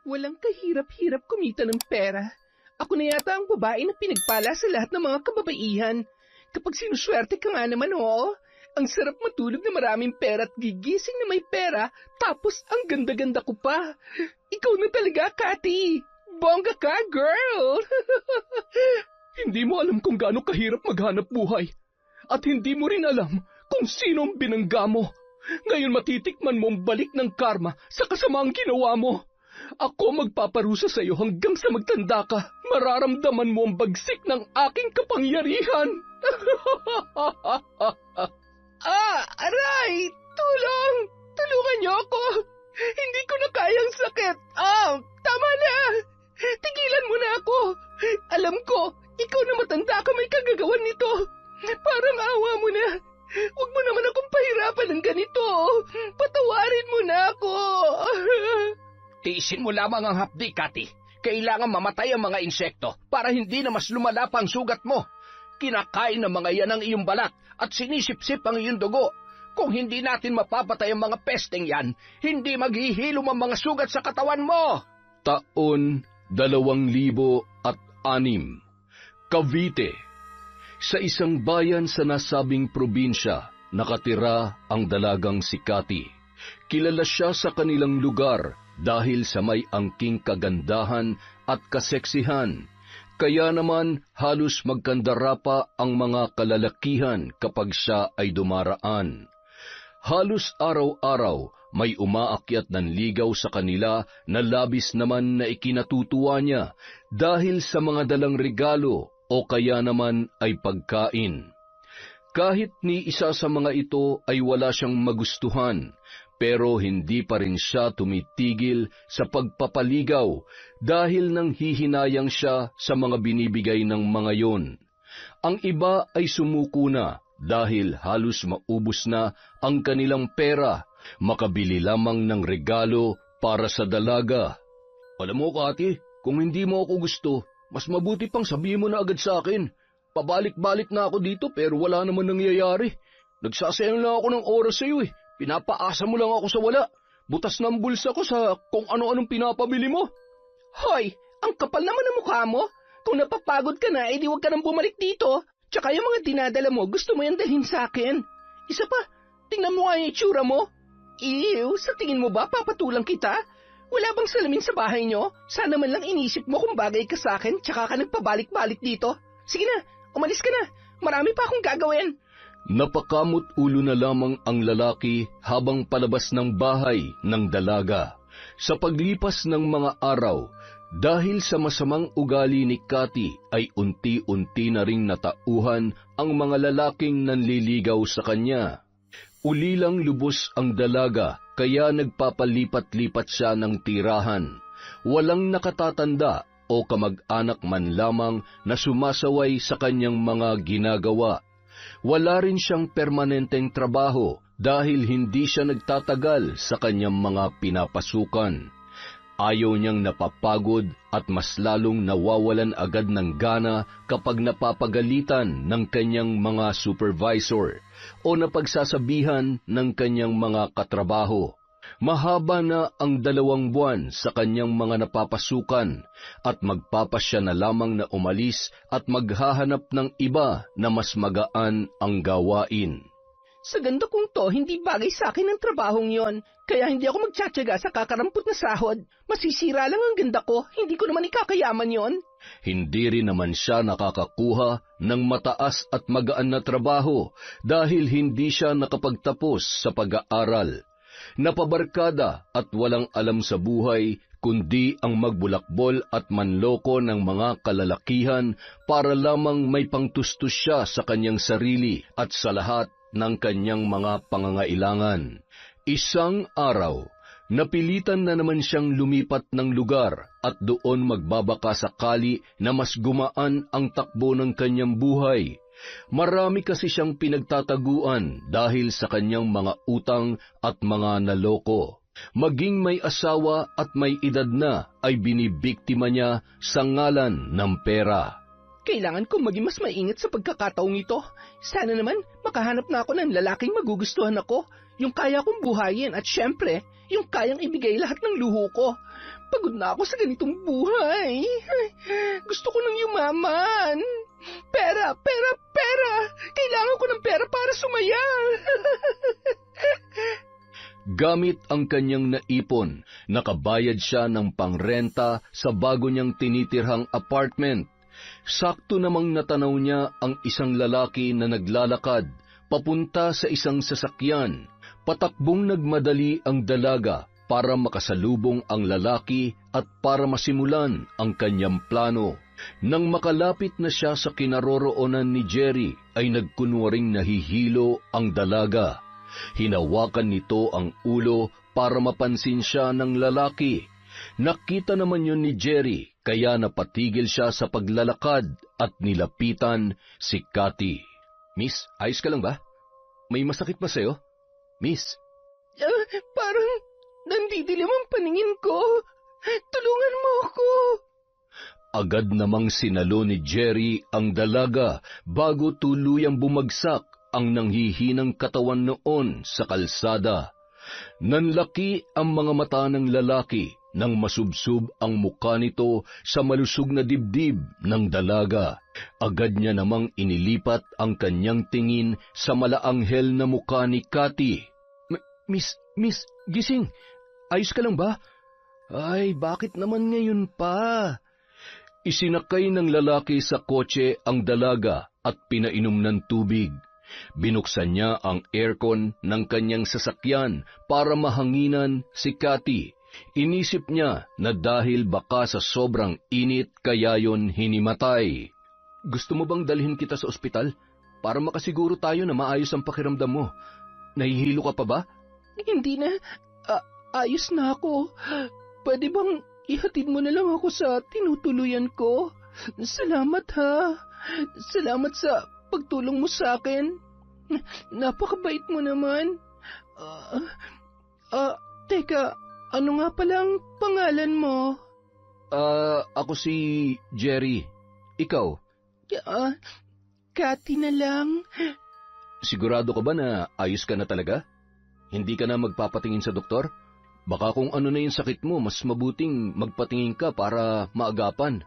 Walang kahirap-hirap kumita ng pera. Ako na yata ang babae na pinagpala sa lahat ng mga kababaihan. Kapag sinuswerte ka nga naman, oo. Ang sarap matulog na maraming pera at gigising na may pera, tapos ang ganda-ganda ko pa. Ikaw na talaga, Cathy. Bongga ka, girl! Hindi mo alam kung gaano kahirap maghanap buhay. At hindi mo rin alam kung sino ang binangga mo. Ngayon matitikman mo ang balik ng karma sa kasamaang ginawa mo. Ako magpaparusa sa iyo hanggang sa magtanda ka. Mararamdaman mo ang bagsik ng aking kapangyarihan. Aray! Tulong! Tulungan niyo ako! Hindi ko na kayang sakit! Tama na! Tigilan mo na ako! Alam ko, ikaw na matanda ka may kagagawan nito. Parang awa mo na. Huwag mo naman akong pahirapan ng ganito. Patawarin mo na ako. Tiisin mo lamang ang hapdi, Cathy. Kailangan mamatay ang mga insekto para hindi na mas lumala pa ang sugat mo. Kinakain ng mga yan ang iyong balat at sinisip-sip ang iyong dugo. Kung hindi natin mapapatay ang mga pesteng yan, hindi maghihilom ang mga sugat sa katawan mo. Taon 2006, Cavite. Sa isang bayan sa nasabing probinsya, nakatira ang dalagang si Cathy. Kilala siya sa kanilang lugar dahil sa may angking kagandahan at kaseksihan. Kaya naman halos magkandara pa ang mga kalalakihan kapag siya ay dumaraan. Halos araw-araw may umaakyat ng ligaw sa kanila na labis naman na ikinatutuwa niya dahil sa mga dalang regalo o kaya naman ay pagkain. Kahit ni isa sa mga ito ay wala siyang magustuhan, pero hindi pa rin siya tumitigil sa pagpapaligaw dahil nang hihinayang siya sa mga binibigay ng mga yon. Ang iba ay sumuko na dahil halos maubos na ang kanilang pera, makabili lamang ng regalo para sa dalaga. Alam mo, Cathy, kung hindi mo ako gusto, mas mabuti pang sabihin mo na agad sa akin. Pabalik-balik na ako dito pero wala naman nangyayari. Nagsasayang lang ako ng oras sa iyo eh. Pinapaasa mo lang ako sa wala. Butas ng bulsa ko sa kung ano-anong pinapabili mo. Hoy, ang kapal naman ng mukha mo. Kung napapagod ka na, edi huwag ka nang bumalik dito. Tsaka yung mga dinadala mo, gusto mo yan dalhin sa akin. Isa pa, tingnan mo nga yung itsura mo. Ew, sa tingin mo ba papatulang kita? Wala bang salamin sa bahay nyo? Sana man lang inisip mo kung bagay ka sa akin, tsaka ka nagpabalik-balik dito. Sige na, umalis ka na. Marami pa akong gagawin. Napakamot ulo na lamang ang lalaki habang palabas ng bahay ng dalaga. Sa paglipas ng mga araw, dahil sa masamang ugali ni Cathy ay unti-unti na ring natauhan ang mga lalaking nanliligaw sa kanya. Ulilang lubos ang dalaga kaya nagpapalipat-lipat siya ng tirahan. Walang nakatatanda o kamag-anak man lamang na sumasaway sa kanyang mga ginagawa. Wala rin siyang permanenteng trabaho dahil hindi siya nagtatagal sa kanyang mga pinapasukan. Ayaw niyang napapagod at mas lalong nawawalan agad ng gana kapag napapagalitan ng kanyang mga supervisor o napagsasabihan ng kanyang mga katrabaho. Mahaba na ang 2 buwan sa kanyang mga napapasukan at magpapasya na lamang na umalis at maghahanap ng iba na mas magaan ang gawain. Sa ganda kong to, hindi bagay sa akin ang trabahong yon. Kaya hindi ako magtsatsaga sa kakarampot na sahod. Masisira lang ang ganda ko, hindi ko naman ikakayaman yon. Hindi rin naman siya nakakakuha ng mataas at magaan na trabaho dahil hindi siya nakapagtapos sa pag-aaral. Napabarkada at walang alam sa buhay kundi ang magbulakbol at manloko ng mga kalalakihan para lamang may pangtustos siya sa kanyang sarili at sa lahat ng kanyang mga pangangailangan. Isang araw, napilitan na naman siyang lumipat ng lugar at doon magbabaka sakali na mas gumaan ang takbo ng kanyang buhay. Marami kasi siyang pinagtataguan dahil sa kanyang mga utang at mga naloko. Maging may asawa at may edad na ay binibiktima niya sa ngalan ng pera. Kailangan kong maging mas maingat sa pagkakataong ito. Sana naman makahanap na ako ng lalaking magugustuhan ako, yung kaya kong buhayin at syempre, yung kayang ibigay lahat ng luho ko. Pagod na ako sa ganitong buhay. Gusto ko nang yumaman. Pera, pera, pera! Kailangan ko ng pera para sumaya. Gamit ang kanyang naipon, nakabayad siya ng pangrenta sa bago niyang tinitirhang apartment. Sakto namang natanaw niya ang isang lalaki na naglalakad papunta sa isang sasakyan. Patakbong nagmadali ang dalaga para makasalubong ang lalaki at para masimulan ang kanyang plano. Nang makalapit na siya sa kinaroroonan ni Jerry, ay nagkunwaring nahihilo ang dalaga. Hinawakan nito ang ulo para mapansin siya ng lalaki. Nakita naman yun ni Jerry, kaya napatigil siya sa paglalakad at nilapitan si Cathy. "Miss, ayos ka lang ba? May masakit ba sa'yo? Miss?" Parang nandidilim ang paningin ko. Tulungan mo ako. Agad namang sinalo ni Jerry ang dalaga bago tuluyang bumagsak ang nanghihinang katawan noon sa kalsada. Nanlaki ang mga mata ng lalaki nang masubsob ang mukha nito sa malusog na dibdib ng dalaga. Agad niya namang inilipat ang kanyang tingin sa malaanghel na mukha ni Cathy. Miss, gising. Ayos ka lang ba? Ay, bakit naman ngayon pa? Isinakay ng lalaki sa kotse ang dalaga at pinainom ng tubig. Binuksan niya ang aircon ng kanyang sasakyan para mahanginan si Cathy. Inisip niya na dahil baka sa sobrang init kaya yon hinimatay. "Gusto mo bang dalhin kita sa ospital para makasiguro tayo na maayos ang pakiramdam mo? Nahihilo ka pa ba?" Hindi na. Ayos na ako. Pwede bang ihatid mo na lang ako sa tinutuluyan ko? Salamat ha. Salamat sa pagtulong mo sa akin. Napakabait mo naman. Teka, ano nga palang pangalan mo? Ako si Jerry. Ikaw? Cathy na lang. Sigurado ka ba na ayos ka na talaga? Hindi ka na magpapatingin sa doktor? Baka kung ano na yung sakit mo, mas mabuting magpatingin ka para maagapan.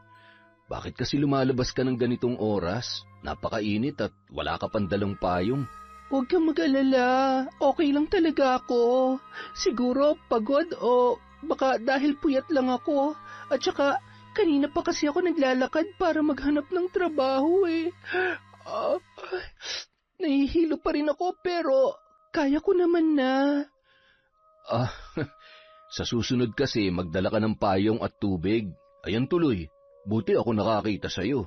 Bakit kasi lumalabas ka ng ganitong oras? Napakainit at wala ka pang dalang payong. Huwag kang mag-alala. Okay lang talaga ako. Siguro pagod o baka dahil puyat lang ako. At saka kanina pa kasi ako naglalakad para maghanap ng trabaho eh. Nahihilo pa rin ako pero kaya ko naman na. Sa susunod kasi magdala ka ng payong at tubig. Ayan tuloy, buti ako nakakita sa'yo.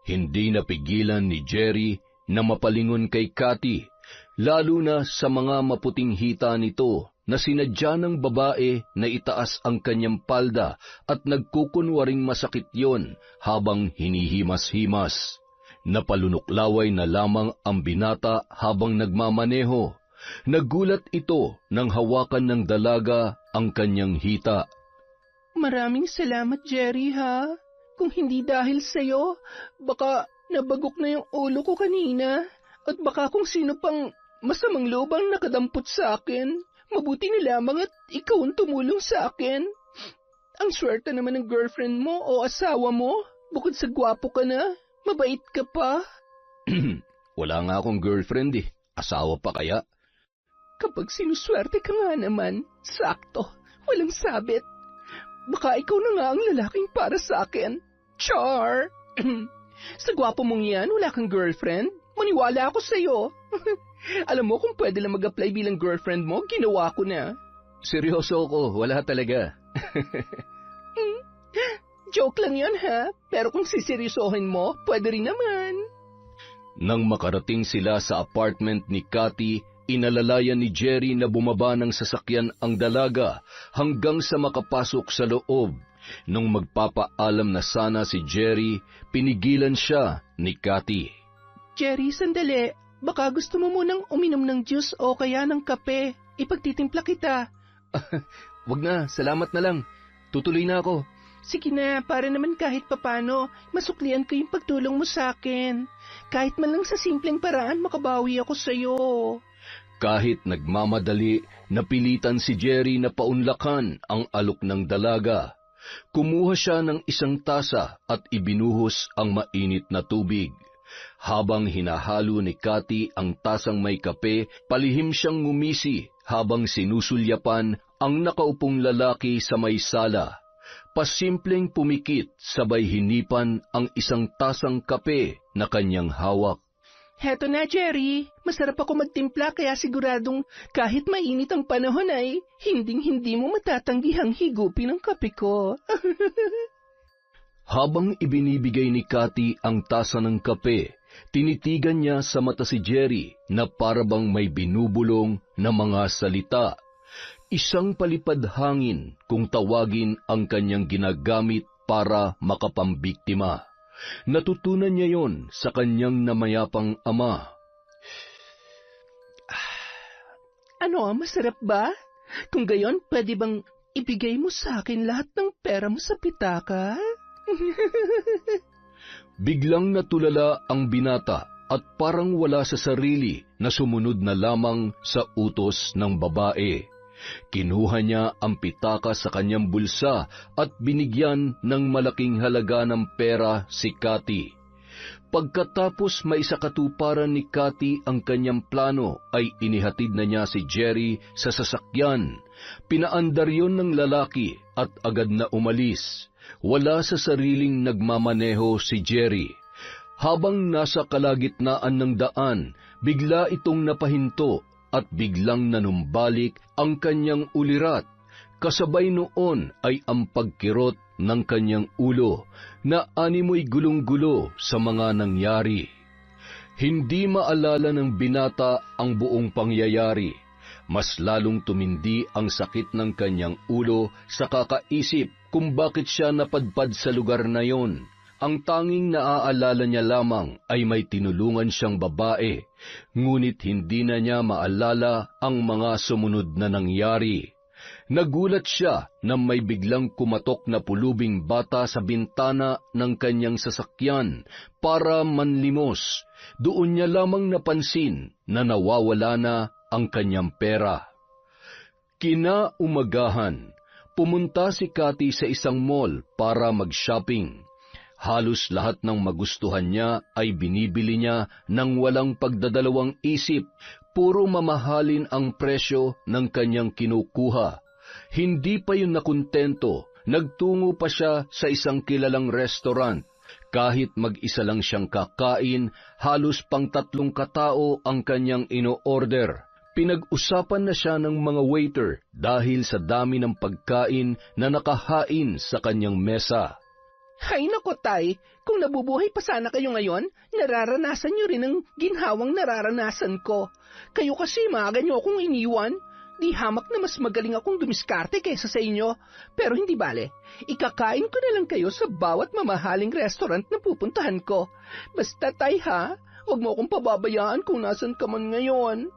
Hindi napigilan ni Jerry na mapalingon kay Cathy, lalo na sa mga maputing hita nito na sinadya ng babae na itaas ang kanyang palda at nagkukunwaring masakit yon habang hinihimas-himas. Napalunuklaway na lamang ang binata habang nagmamaneho. Nagulat ito nang hawakan ng dalaga ang kanyang hita. Maraming salamat, Jerry, ha? Kung hindi dahil sa'yo, baka nabagok na yung ulo ko kanina. At baka kung sino pang masamang loob ang nakadampot sa akin. Mabuti na lamang at ikaw ang tumulong sa akin. Ang swerte naman ng girlfriend mo o asawa mo. Bukod sa gwapo ka na, mabait ka pa. Wala nga akong girlfriend eh. Asawa pa kaya? Kapag sinuswerte ka nga naman, sakto, walang sabit. Baka ikaw na nga ang lalaking para sa akin. Char! Sa gwapo mong yan, wala kang girlfriend? Maniwala ako sa'yo. Alam mo, kung pwede lang mag-apply bilang girlfriend mo, ginawa ko na. Seryoso ako, wala talaga. Joke lang yun ha, pero kung siseryosohin mo, pwede rin naman. Nang makarating sila sa apartment ni Cathy, inalalayan ni Jerry na bumaba ng sasakyan ang dalaga hanggang sa makapasok sa loob. Nung magpapaalam na sana si Jerry, pinigilan siya ni Cathy. Jerry, sandali. Baka gusto mo munang uminom ng juice o kaya ng kape. Ipagtitimpla kita. Wag na, salamat na lang. Tutuloy na ako. Sige na, para naman kahit papano, masuklian ko yung pagtulong mo sa akin. Kahit man lang sa simpleng paraan, makabawi ako sa'yo. Kahit nagmamadali, napilitan si Jerry na paunlakan ang alok ng dalaga. Kumuha siya ng isang tasa at ibinuhos ang mainit na tubig. Habang hinahalo ni Cathy ang tasang may kape, palihim siyang ngumisi habang sinusulyapan ang nakaupong lalaki sa may sala. Pasimpleng pumikit sabay hinipan ang isang tasang kape na kanyang hawak. Heto na, Jerry. Masarap ako magtimpla kaya siguradong kahit mainit ang panahon ay hinding-hindi mo matatanggihang higupin ang kape ko. Habang ibinibigay ni Cathy ang tasa ng kape, tinitigan niya sa mata si Jerry na parabang may binubulong na mga salita. Isang palipad hangin kung tawagin ang kanyang ginagamit para makapambiktima. Natutunan niya yon sa kanyang namayapang ama. Ano, masarap ba? Kung gayon, pwede bang ibigay mo sa akin lahat ng pera mo sa pitaka? Biglang natulala ang binata at parang wala sa sarili na sumunod na lamang sa utos ng babae. Kinuha niya ang pitaka sa kanyang bulsa at binigyan ng malaking halaga ng pera si Cathy. Pagkatapos maisakatuparan ni Cathy ang kanyang plano ay inihatid na niya si Jerry sa sasakyan. Pinaandar yon ng lalaki at agad na umalis. Wala sa sariling nagmamaneho si Jerry. Habang nasa kalagitnaan ng daan, bigla itong napahinto at biglang nanumbalik ang kanyang ulirat. Kasabay noon ay ang pagkirot ng kanyang ulo na animoy gulong-gulo sa mga nangyari. Hindi maalala ng binata ang buong pangyayari. Mas lalong tumindi ang sakit ng kanyang ulo sa kakaisip kung bakit siya napadpad sa lugar na yon. Ang tanging naaalala niya lamang ay may tinulungan siyang babae, ngunit hindi na niya maalala ang mga sumunod na nangyari. Nagulat siya na may biglang kumatok na pulubing bata sa bintana ng kanyang sasakyan para manlimos. Doon niya lamang napansin na nawawala na ang kanyang pera. Kinaumagahan, pumunta si Cathy sa isang mall para mag-shopping. Halos lahat ng magustuhan niya ay binibili niya ng walang pagdadalawang isip. Puro mamahalin ang presyo ng kanyang kinukuha. Hindi pa yun nakuntento, nagtungo pa siya sa isang kilalang restaurant. Kahit mag-isa lang siyang kakain, halos pang 3 katao ang kanyang ino-order. Pinag-usapan na siya ng mga waiter dahil sa dami ng pagkain na nakahain sa kanyang mesa. Hay nako, Tay, kung nabubuhay pa sana kayo ngayon, nararanasan niyo rin ang ginhawang nararanasan ko. Kayo kasi maaga niyo akong iniwan. Di hamak na mas magaling akong dumiskarte kaysa sa inyo. Pero hindi bale, ikakain ko na lang kayo sa bawat mamahaling restaurant na pupuntahan ko. Basta, Tay, ha? Huwag mo akong pababayaan kung nasan ka man ngayon.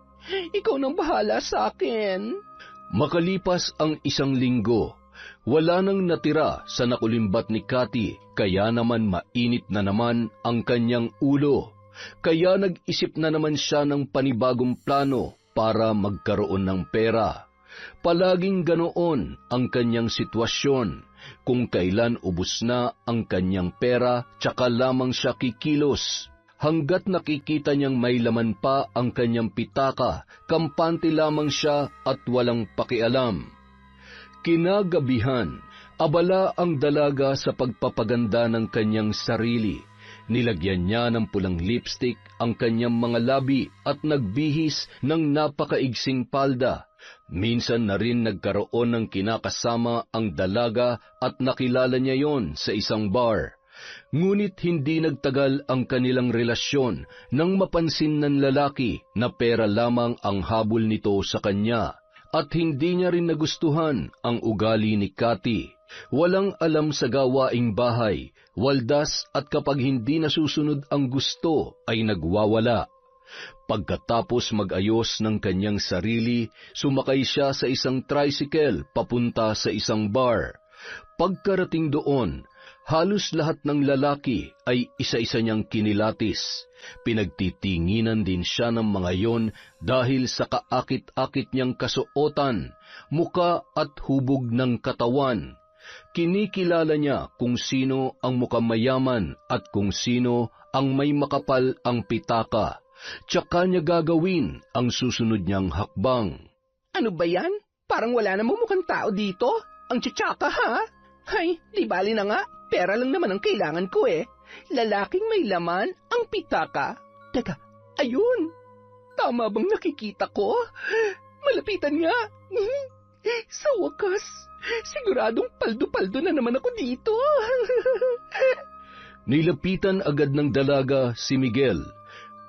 Ikaw nang bahala sa akin. Makalipas ang 1 linggo, wala nang natira sa nakulimbat ni Cathy, kaya naman mainit na naman ang kanyang ulo. Kaya nag-isip na naman siya ng panibagong plano para magkaroon ng pera. Palaging ganoon ang kanyang sitwasyon. Kung kailan ubos na ang kanyang pera, tsaka lamang siya kikilos. Hanggat nakikita niyang may laman pa ang kanyang pitaka, kampante lamang siya at walang pakialam. Kinagabihan, abala ang dalaga sa pagpapaganda ng kanyang sarili. Nilagyan niya ng pulang lipstick ang kanyang mga labi at nagbihis ng napakaigsing palda. Minsan na rin nagkaroon ng kinakasama ang dalaga at nakilala niya yon sa isang bar. Ngunit hindi nagtagal ang kanilang relasyon nang mapansin ng lalaki na pera lamang ang habol nito sa kanya. At hindi niya rin nagustuhan ang ugali ni Cathy. Walang alam sa gawaing bahay, waldas at kapag hindi nasusunod ang gusto ay nagwawala. Pagkatapos mag-ayos ng kanyang sarili, sumakay siya sa isang tricycle papunta sa isang bar. Pagkarating doon, halos lahat ng lalaki ay isa-isa niyang kinilatis. Pinagtitinginan din siya ng mga yon dahil sa kaakit-akit niyang kasuotan, muka at hubog ng katawan. Kinikilala niya kung sino ang mukhang mayaman at kung sino ang may makapal ang pitaka. Tsaka niya gagawin ang susunod niyang hakbang. Ano ba yan? Parang wala namang mukhang tao dito. Ang tsatsaka, ha? Ay, di bali na nga. Pera lang naman ang kailangan ko eh. Lalaking may laman ang pitaka. Teka, ayun. Tama bang nakikita ko? Malapitan nga. Sa wakas, siguradong paldo-paldo na naman ako dito. Nilapitan agad ng dalaga si Miguel.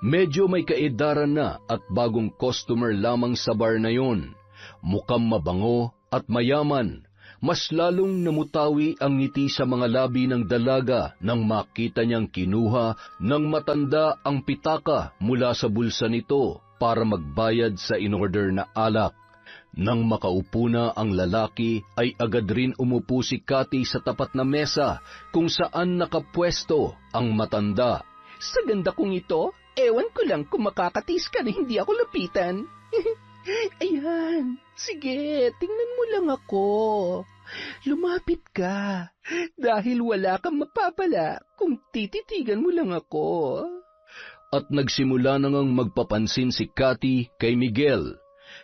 Medyo may kaedaran na at bagong customer lamang sa bar na yon. Mukhang mabango at mayaman. Mas lalong namutawi ang ngiti sa mga labi ng dalaga nang makita niyang kinuha ng matanda ang pitaka mula sa bulsa nito para magbayad sa inorder na alak. Nang makaupo na ang lalaki ay agad rin umupo si Cathy sa tapat na mesa kung saan nakapwesto ang matanda. Sa ganda kong ito, ewan ko lang kung makakatis ka na hindi ako lapitan. Ayan, sige, tingnan mo lang ako. Lumapit ka, dahil wala kang mapapala kung tititigan mo lang ako. At nagsimula na ngang magpapansin si Cathy kay Miguel.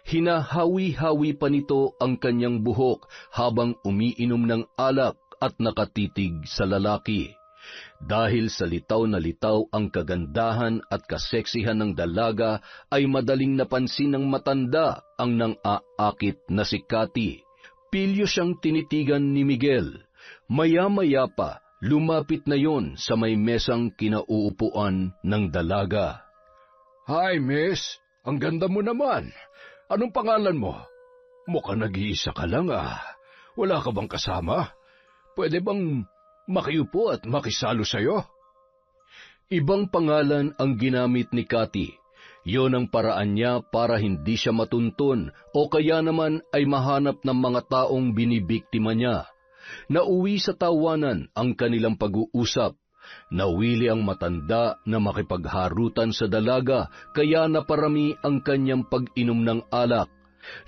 Hinahawi-hawi pa nito ang kanyang buhok habang umiinom ng alak at nakatitig sa lalaki. Dahil sa litaw na litaw ang kagandahan at kaseksihan ng dalaga, ay madaling napansin ng matanda ang nang-aakit na si Cathy. Pilyo siyang tinitigan ni Miguel. Maya-maya pa, lumapit na yon sa may mesang kinauupuan ng dalaga. Hi, miss. Ang ganda mo naman. Anong pangalan mo? Mukhang nag-iisa ka lang ah. Wala ka bang kasama? Pwede bang makiupo at makisalo sa'yo? Ibang pangalan ang ginamit ni Cathy. Yon ang paraan niya para hindi siya matuntun o kaya naman ay mahanap ng mga taong binibiktima niya. Nauwi sa tawanan ang kanilang pag-uusap. Nawili ang matanda na makipagharutan sa dalaga kaya naparami ang kanyang pag-inom ng alak.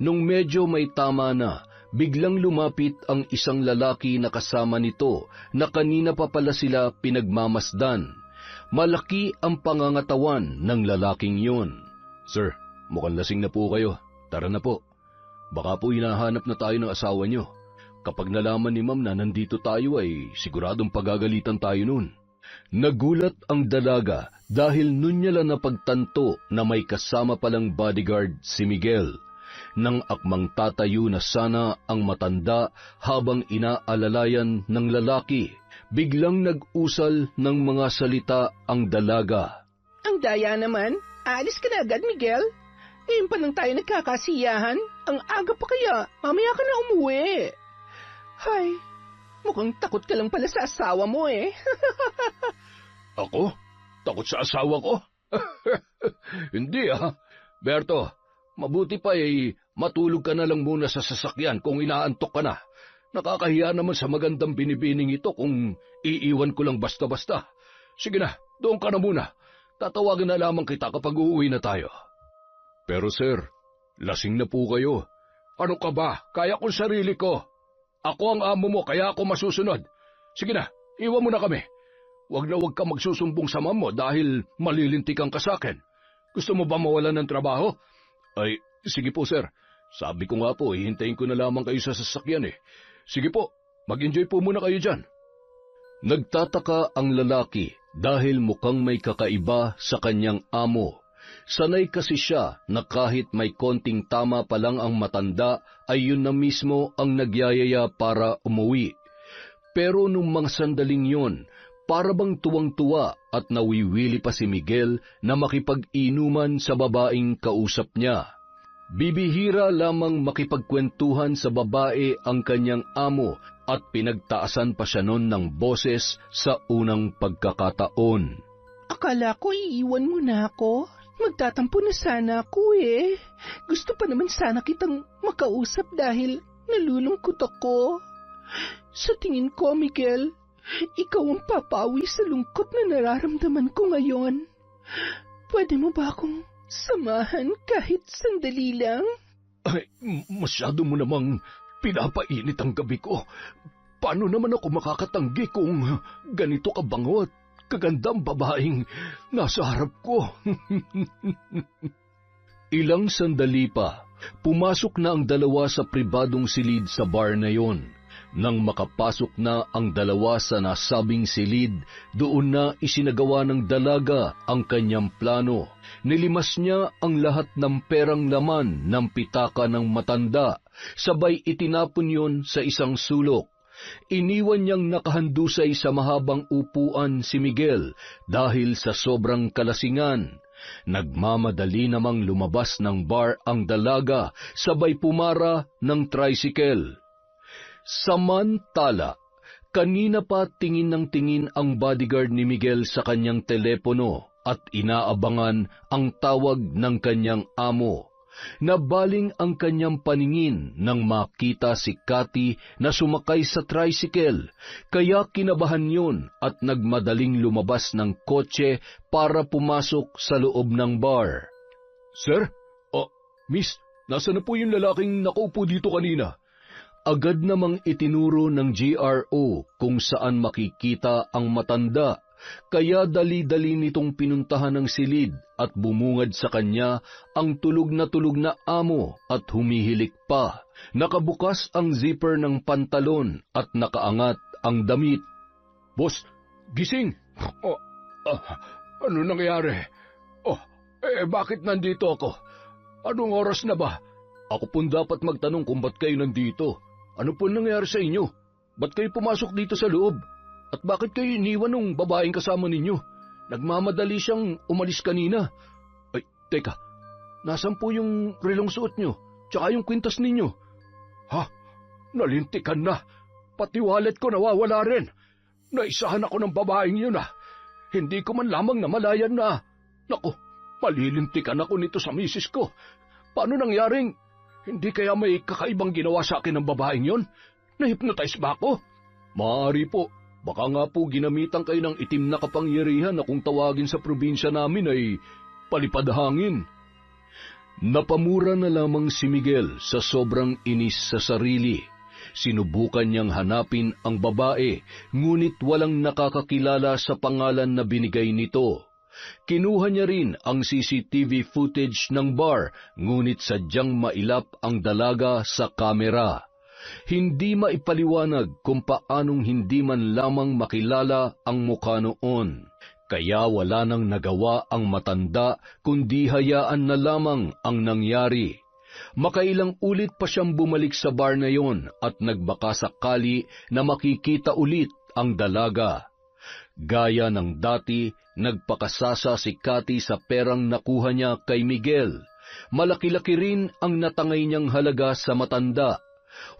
Nung medyo may tama na, biglang lumapit ang isang lalaki na kasama nito na kanina pa pala sila pinagmamasdan. Malaki ang pangangatawan ng lalaking yun. Sir, mukhang lasing na po kayo. Tara na po. Baka po hinahanap na tayo ng asawa nyo. Kapag nalaman ni ma'am na nandito tayo ay siguradong pagagalitan tayo nun. Nagulat ang dalaga dahil nun niya lang napagtanto na may kasama palang bodyguard si Miguel. Nang akmang tatayo na sana ang matanda habang inaalalayan ng lalaki, biglang nag-usal ng mga salita ang dalaga. Ang daya naman, alis ka na agad, Miguel. Ngayon pa lang tayo nagkakasiyahan. Ang aga pa kaya, mamaya ka na umuwi. Hay, mukhang takot ka lang pala sa asawa mo eh. Ako? Takot sa asawa ko? Hindi ah. Berto, mabuti pa matulog ka na lang muna sa sasakyan kung inaantok ka na. Nakakahiya naman sa magandang binibining ito kung iiwan ko lang basta-basta. Sige na, doon ka na muna. Tatawagan na lamang kita kapag uuwi na tayo. Pero sir, lasing na po kayo. Ano ka ba? Kaya kong sarili ko. Ako ang amo mo, kaya ako masusunod. Sige na, iwan mo na kami. Huwag na huwag ka magsusumbong sa ma'am mo dahil malilintikan ka sa akin. Gusto mo ba mawalan ng trabaho? Ay, sige po sir. Sabi ko nga po, hihintayin ko na lamang kayo sa sasakyan eh. Sige po, mag-enjoy po muna kayo dyan. Nagtataka ang lalaki dahil mukhang may kakaiba sa kanyang amo. Sanay kasi siya na kahit may konting tama pa lang ang matanda ay yun na mismo ang nagyayaya para umuwi. Pero nung mga sandaling yun, para bang tuwang-tuwa at nawiwili pa si Miguel na makipag-inuman sa babaeng kausap niya. Bibihira lamang makipagkwentuhan sa babae ang kanyang amo at pinagtaasan pa siya nun ng boses sa unang pagkakataon. Akala ko iiwan mo na ako. Magtatampo na sana ako eh. Gusto pa naman sana kitang makausap dahil nalulungkot ako. Sa tingin ko, Miguel, ikaw ang papawi sa lungkot na nararamdaman ko ngayon. Pwede mo ba akong samahan kahit sandali lang? Ay, masyado mo namang pinapainit ang gabi ko. Paano naman ako makakatanggi kung ganito kabango at kagandang babaeng nasa harap ko? Ilang sandali pa, pumasok na ang dalawa sa pribadong silid sa bar na yon. Nang makapasok na ang dalawa sa nasabing silid, doon na isinagawa ng dalaga ang kanyang plano. Nilimas niya ang lahat ng perang laman ng pitaka ng matanda, sabay itinapon yon sa isang sulok. Iniwan niyang nakahandusay sa mahabang upuan si Miguel dahil sa sobrang kalasingan. Nagmamadali namang lumabas ng bar ang dalaga, sabay pumara ng tricycle. Samantala, kanina pa tingin ng tingin ang bodyguard ni Miguel sa kanyang telepono at inaabangan ang tawag ng kanyang amo. Nabaling ang kanyang paningin nang makita si Cathy na sumakay sa tricycle, kaya kinabahan yun at nagmadaling lumabas ng kotse para pumasok sa loob ng bar. Sir? Miss, nasa na po yung lalaking nakaupo dito kanina? Agad namang itinuro ng GRO kung saan makikita ang matanda, kaya dali-dali nitong pinuntahan ng silid at bumungad sa kanya ang tulog na amo at humihilik pa. Nakabukas ang zipper ng pantalon at nakaangat ang damit. Boss, gising! Ano nangyari? Bakit nandito ako? Anong oras na ba? Ako pong dapat magtanong kung ba't kayo nandito. Ano po nangyari sa inyo? Ba't kayo pumasok dito sa loob? At bakit kayo iniwan ng babaeng kasama ninyo? Nagmamadali siyang umalis kanina. Ay, teka, nasan po yung relong suot nyo? Tsaka yung kwintas ninyo? Ha? Nalintikan na. Pati wallet ko nawawala rin. Naisahan ako ng babaeng yun Hindi ko man lamang namalayan na. Naku, malilintikan ako nito sa misis ko. Paano nangyaring? Hindi kaya may kakaibang ginawa sa akin ng babaeng yon? Na-hypnotize ba ako? Maaari po. Baka nga po ginamitan kayo ng itim na kapangyarihan na kung tawagin sa probinsya namin ay palipad hangin. Napamura na lamang si Miguel sa sobrang inis sa sarili. Sinubukan niyang hanapin ang babae, ngunit walang nakakakilala sa pangalan na binigay nito. Kinuha niya rin ang CCTV footage ng bar, ngunit sadyang mailap ang dalaga sa kamera. Hindi maipaliwanag kung paanong hindi man lamang makilala ang mukha noon. Kaya wala nang nagawa ang matanda kundi hayaan na lamang ang nangyari. Makailang ulit pa siyang bumalik sa bar na yon at nagbaka sakali na makikita ulit ang dalaga. Gaya ng dati, nagpakasasa si Cathy sa perang nakuha niya kay Miguel. Malaki-laki rin ang natangay niyang halaga sa matanda.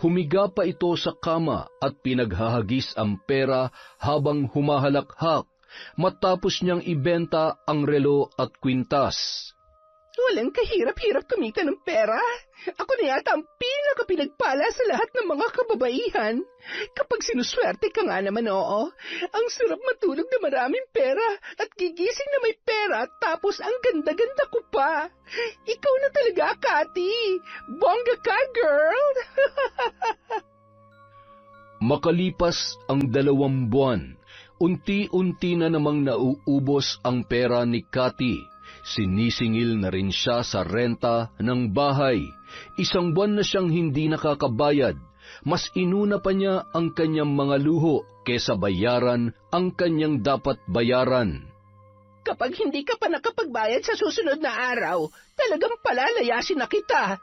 Humiga pa ito sa kama at pinaghahagis ang pera habang humahalakhak, matapos niyang ibenta ang relo at kwintas. Walang kahirap-hirap kumita ng pera. Ako na yata ang pinakapinagpala sa lahat ng mga kababaihan. Kapag sinuswerte ka nga naman, oo. Ang sarap matulog na maraming pera at gigising na may pera tapos ang ganda-ganda ko pa. Ikaw na talaga, Cathy. Bongga ka, girl! Makalipas ang 2 buwan, unti-unti na namang nauubos ang pera ni Cathy. Sinisingil na rin siya sa renta ng bahay. 1 buwan na siyang hindi nakakabayad. Mas inuna pa niya ang kanyang mga luho kesa bayaran ang kanyang dapat bayaran. Kapag hindi ka pa nakapagbayad sa susunod na araw, talagang palalayasin na kita.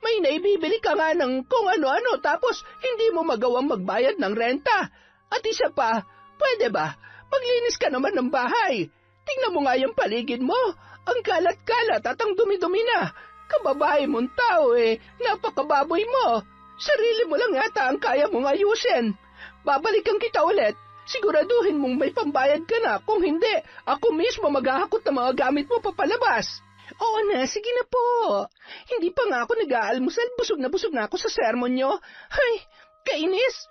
May naibibili ka nga ng kung ano-ano tapos hindi mo magawang magbayad ng renta. At isa pa, pwede ba? Maglinis ka naman ng bahay. Tingnan mo nga yung paligid mo. Ang kalat-kalat at ang dumi-dumi na. Kababae mong tao napakababoy mo. Sarili mo lang yata ang kaya mong ayusin. Babalikan kita ulit. Siguraduhin mong may pambayad ka na. Kung hindi, ako mismo maghahakot ng mga gamit mo papalabas. Oo na, sige na po. Hindi pa nga ako nag-aalmusal. Busog na ako sa sermon nyo. Ay, kainis.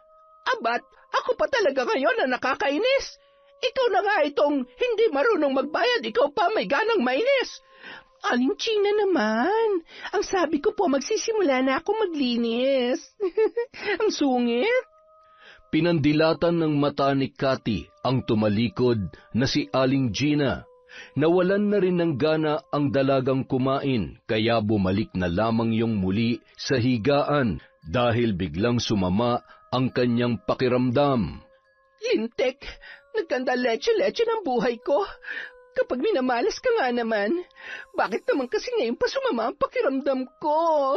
Abat, ako pa talaga ngayon na nakakainis. Ikaw na nga itong hindi marunong magbayad, ikaw pa may ganang mainis. Aling China naman. Ang sabi ko po, magsisimula na ako maglinis. Ang sungit. Pinandilatan ng mata ni Cathy ang tumalikod na si Aling Gina. Nawalan na rin ng gana ang dalagang kumain, kaya bumalik na lamang yung muli sa higaan dahil biglang sumama ang kanyang pakiramdam. Lintek, nagkanda leche-leche ng buhay ko. Kapag minamalas ka nga naman, bakit naman kasi ngayon pa sumama ang pakiramdam ko?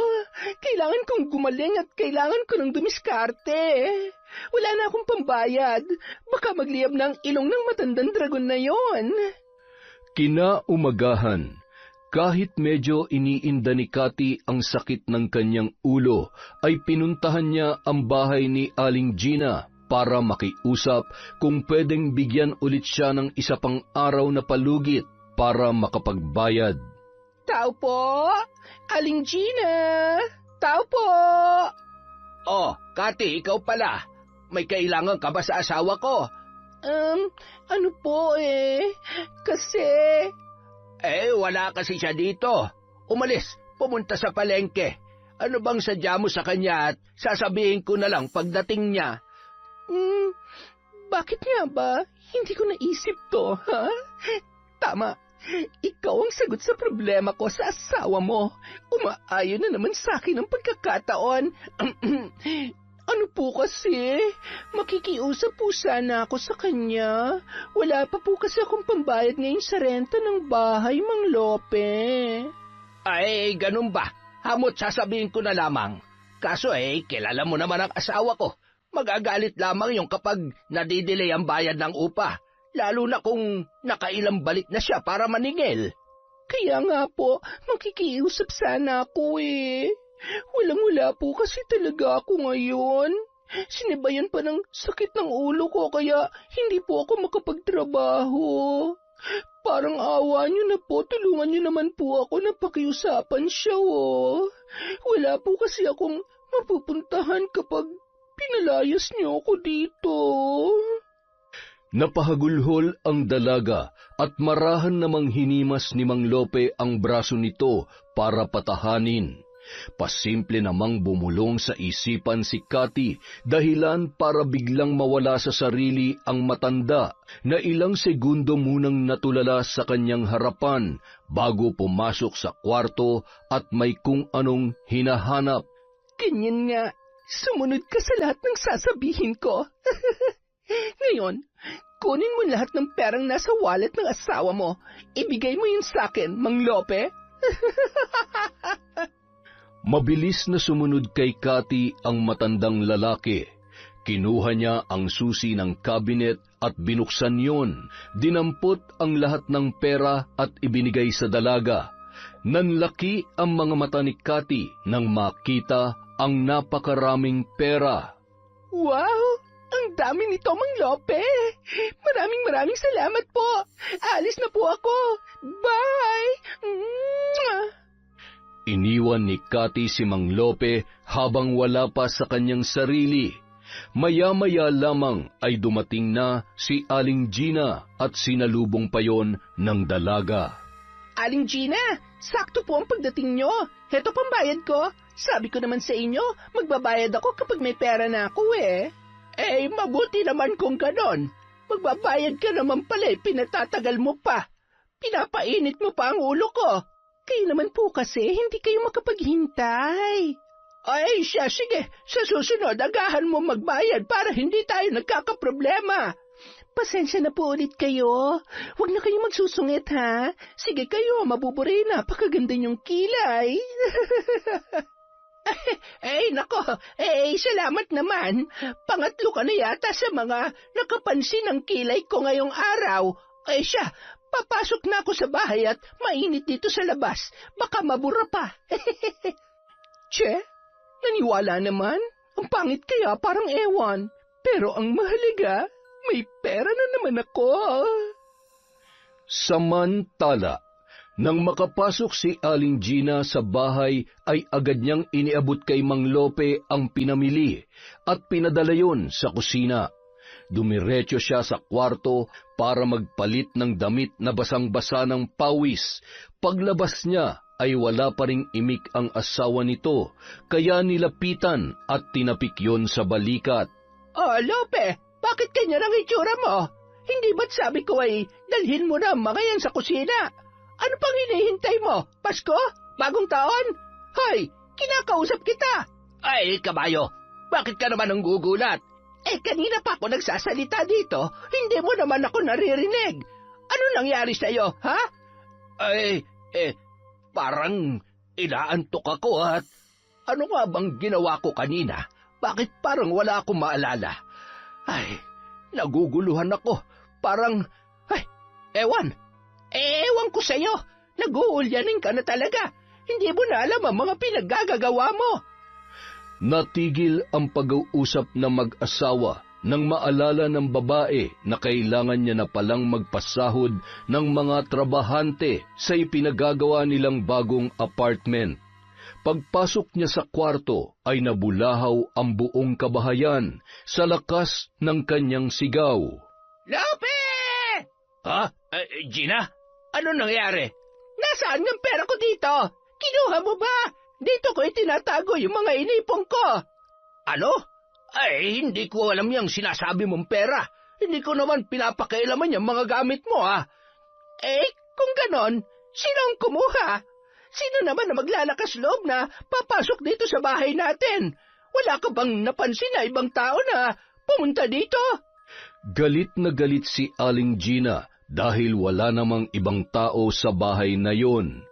Kailangan kong gumaling at kailangan ko ng dumiskarte. Wala na akong pambayad. Baka magliyab na ang ilong ng matandang dragon na yon. Kinaumagahan, kahit medyo iniinda ni Cathy ang sakit ng kanyang ulo, ay pinuntahan niya ang bahay ni Aling Gina para makiusap kung pwedeng bigyan ulit siya ng isa pang araw na palugit para makapagbayad. Tao po! Aling Gina! Tao po! Oh, Cathy, ikaw pala. May kailangan ka ba sa asawa ko? Ano po kasi... Wala kasi siya dito. Umalis, pumunta sa palengke. Ano bang sadya mo sa kanya at sasabihin ko na lang pagdating niya? Bakit nga ba? Hindi ko naisip to, ha? Tama. Ikaw ang sagot sa problema ko sa asawa mo. Umaayon na naman sa akin ang pagkakataon. Ano po kasi? Makikiusap po sana ako sa kanya. Wala pa po kasi akong pambayad ngayon sa renta ng bahay, Mang Lope. Ay, ganun ba? Hamot sasabihin ko na lamang. Kaso kilala mo naman ang asawa ko. Magagalit lamang yung kapag nadidelay ang bayad ng upa, lalo na kung nakailang balik na siya para maningil. Kaya nga po, makikiusap sana ako Walang-wala po kasi talaga ako ngayon. Sinibayan pa ng sakit ng ulo ko kaya hindi po ako makapagtrabaho. Parang awa niyo na po, tulungan niyo naman po ako na pakiusapan siya Wala po kasi akong mapupuntahan kapag pinalayas niyo ako dito. Napahagulhol ang dalaga at marahan namang hinimas ni Mang Lope ang braso nito para patahanin. Pasimple namang bumulong sa isipan si Cathy dahilan para biglang mawala sa sarili ang matanda na ilang segundo munang natulala sa kanyang harapan bago pumasok sa kwarto at may kung anong hinahanap. Ganyan nga. Sumunod ka sa lahat ng sasabihin ko. Ngayon, kunin mo lahat ng perang nasa wallet ng asawa mo. Ibigay mo yun sa akin, Mang Lope. Mabilis na sumunod kay Cathy ang matandang lalaki. Kinuha niya ang susi ng kabinet at binuksan yun. Dinampot ang lahat ng pera at ibinigay sa dalaga. Nanlaki ang mga mata ni Cathy nang makita ang napakaraming pera. Wow! Ang dami nito, Mang Lope! Maraming salamat po! Alis na po ako! Bye! Iniwan ni Cathy si Mang Lope habang wala pa sa kanyang sarili. Maya-maya lamang ay dumating na si Aling Gina at sinalubong pa yon ng dalaga. Aling Gina, sakto po ang pagdating nyo. Heto pambayad ko. Sabi ko naman sa inyo, magbabayad ako kapag may pera na ako mabuti naman kung ganon. Magbabayad ka naman pala pinatatagal mo pa. Pinapainit mo pa ang ulo ko. Kayo naman po kasi, hindi kayo makapaghintay. Ay, sige. Sa susunod, agahan mo magbayad para hindi tayo nagkakaproblema. Pasensya na po ulit kayo. Huwag na kayo magsusungit, ha? Sige kayo, mabuburi na. Napakaganda niyong kilay. Nako. Salamat naman. Pangatlo ka na yata sa mga nakapansin ng kilay ko ngayong araw. Papasok na ako sa bahay at mainit dito sa labas. Baka mabura pa. Che, naniwala naman. Ang pangit kaya parang ewan. Pero ang mahalaga, may pera na naman ako. Samantala, nang makapasok si Aling Gina sa bahay ay agad niyang iniabot kay Mang Lope ang pinamili at pinadala yon sa kusina. Dumiretso siya sa kwarto para magpalit ng damit na basang-basa ng pawis. Paglabas niya ay wala pa ring imik ang asawa nito, kaya nilapitan at tinapik yon sa balikat. Oh, Lope, bakit ganyan ang itsura mo? Hindi ba't sabi ko ay dalhin mo na ang mga yan sa kusina? Ano pang hinihintay mo? Pasko? Bagong taon? Hoy, kinakausap kita! Ay, kabayo, bakit ka naman nanggugulat? Kanina pa ako nagsasalita dito, hindi mo naman ako naririnig. Ano nangyari sa'yo, ha? Ay, parang inaantok ako at ano nga bang ginawa ko kanina? Bakit parang wala akong maalala? Ay, naguguluhan ako. Parang, ewan. Ewan ko sa'yo. Nag-uulyanin ka na talaga. Hindi mo na alam ang mga pinaggagawa mo. Natigil ang pag-uusap ng mag-asawa nang maalala ng babae na kailangan niya na palang magpasahod ng mga trabahante sa ipinagagawa nilang bagong apartment. Pagpasok niya sa kwarto ay nabulahaw ang buong kabahayan sa lakas ng kanyang sigaw. Lope! Ha? Gina? Ano nangyari? Nasaan ang pera ko dito? Kinuha mo ba? Dito ko itinatago yung mga inipong ko. Ano? Ay, hindi ko alam yung sinasabi mong pera. Hindi ko naman pinapakailaman yung mga gamit mo, ha? Kung ganon, sino ang kumuha? Sino naman na maglalakas loob na papasok dito sa bahay natin? Wala ka bang napansin na ibang tao na pumunta dito? Galit na galit si Aling Gina dahil wala namang ibang tao sa bahay na yon.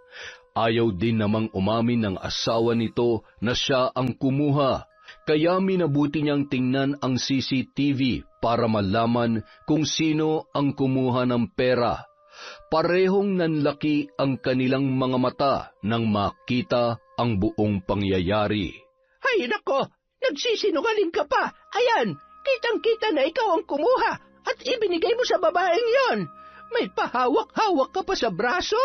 Ayaw din namang umamin ng asawa nito na siya ang kumuha, kaya minabuti niyang tingnan ang CCTV para malaman kung sino ang kumuha ng pera. Parehong nanlaki ang kanilang mga mata nang makita ang buong pangyayari. Hay nako, nagsisinungaling ka pa. Ayan, kitang-kita na ikaw ang kumuha at ibinigay mo sa babaeng yon. May pahawak-hawak ka pa sa braso?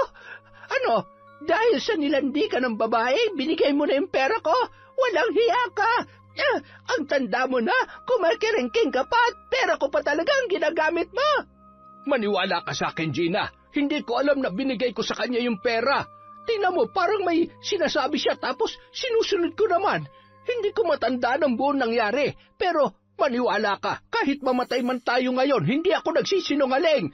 Ano, dahil sa nilandi ka ng babae, binigay mo na yung pera ko? Walang hiya ka! Ang tanda mo na, kumakerengking ka pa at pera ko pa talaga ang ginagamit mo! Maniwala ka sa akin, Gina. Hindi ko alam na binigay ko sa kanya yung pera. Tingnan mo, parang may sinasabi siya tapos sinusunod ko naman. Hindi ko matanda ng buong nangyari. Pero maniwala ka, kahit mamatay man tayo ngayon, hindi ako nagsisinungaling.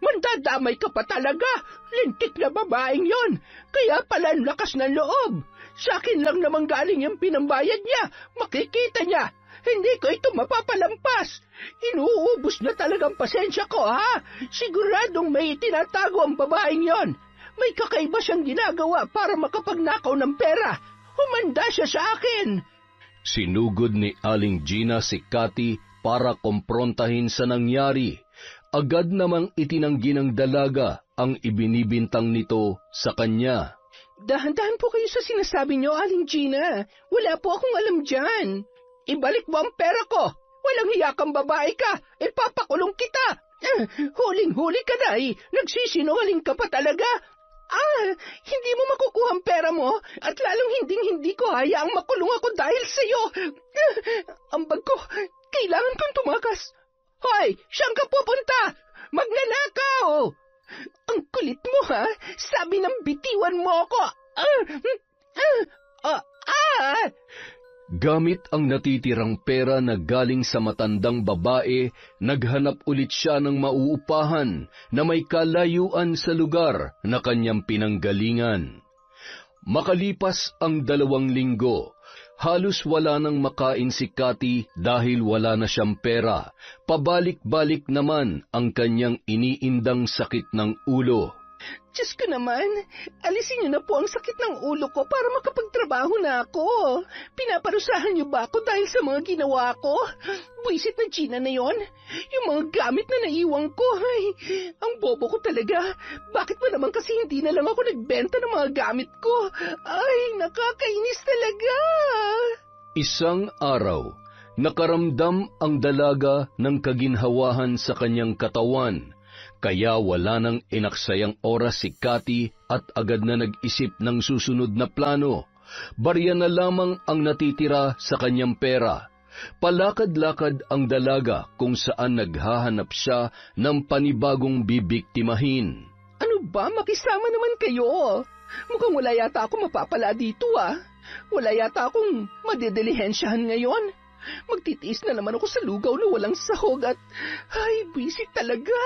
Mandadamay ka pa talaga. Lintik na babaeng yon. Kaya pala ang lakas ng loob. Sa akin lang naman galing yung pinambayad niya. Makikita niya. Hindi ko ito mapapalampas. Inuubos na talagang pasensya ko, ha? Siguradong may itinatago ang babaeng yon. May kakaiba siyang ginagawa para makapagnakaw ng pera. Humanda siya sa akin. Sinugod ni Aling Gina si Cathy para komprontahin sa nangyari. Agad namang itinanggi ng dalaga ang ibinibintang nito sa kanya. Dahan-dahan po kayo sa sinasabi niyo, Aling Gina. Wala po akong alam dyan. Ibalik mo ang pera ko. Walang hiya kang babae ka. Ipapakulong kita. Huling-huli ka na eh. Nagsisinungaling ka pa talaga. Hindi mo makukuha ang pera mo at lalong hindi ko hayaang makulong ako dahil sa'yo. Ang bag ko, kailangan kong tumakas. Hoy, saan ka pupunta? Magnanakaw! Ang kulit mo, ha? Sabi ng bitiwan mo ako. Gamit ang natitirang pera na galing sa matandang babae, naghanap ulit siya ng mauupahan na may kalayuan sa lugar na kanyang pinanggalingan. Makalipas ang 2 linggo, halos wala nang makain si Cathy dahil wala na siyang pera. Pabalik-balik naman ang kanyang iniindang sakit ng ulo. Diyos ko naman, alisin niyo na po ang sakit ng ulo ko para makapagtrabaho na ako. Pinaparusahan niyo ba ako dahil sa mga ginawa ko? Buisit na Gina na yon. Yung mga gamit na naiwan ko. Ay, ang bobo ko talaga. Bakit ba naman kasi hindi na lang ako nagbenta ng mga gamit ko? Ay, nakakainis talaga. Isang araw, nakaramdam ang dalaga ng kaginhawahan sa kanyang katawan. Kaya wala nang inaksayang oras si Cathy at agad na nag-isip ng susunod na plano. Barya na lamang ang natitira sa kanyang pera. Palakad-lakad ang dalaga kung saan naghahanap siya ng panibagong bibiktimahin. Ano ba? Makisama naman kayo. Mukhang wala yata ako mapapala dito, ah. Wala yata akong madidilihensyahan ngayon. Magtitiis na naman ako sa lugaw na walang sahog at... Ay, busy talaga.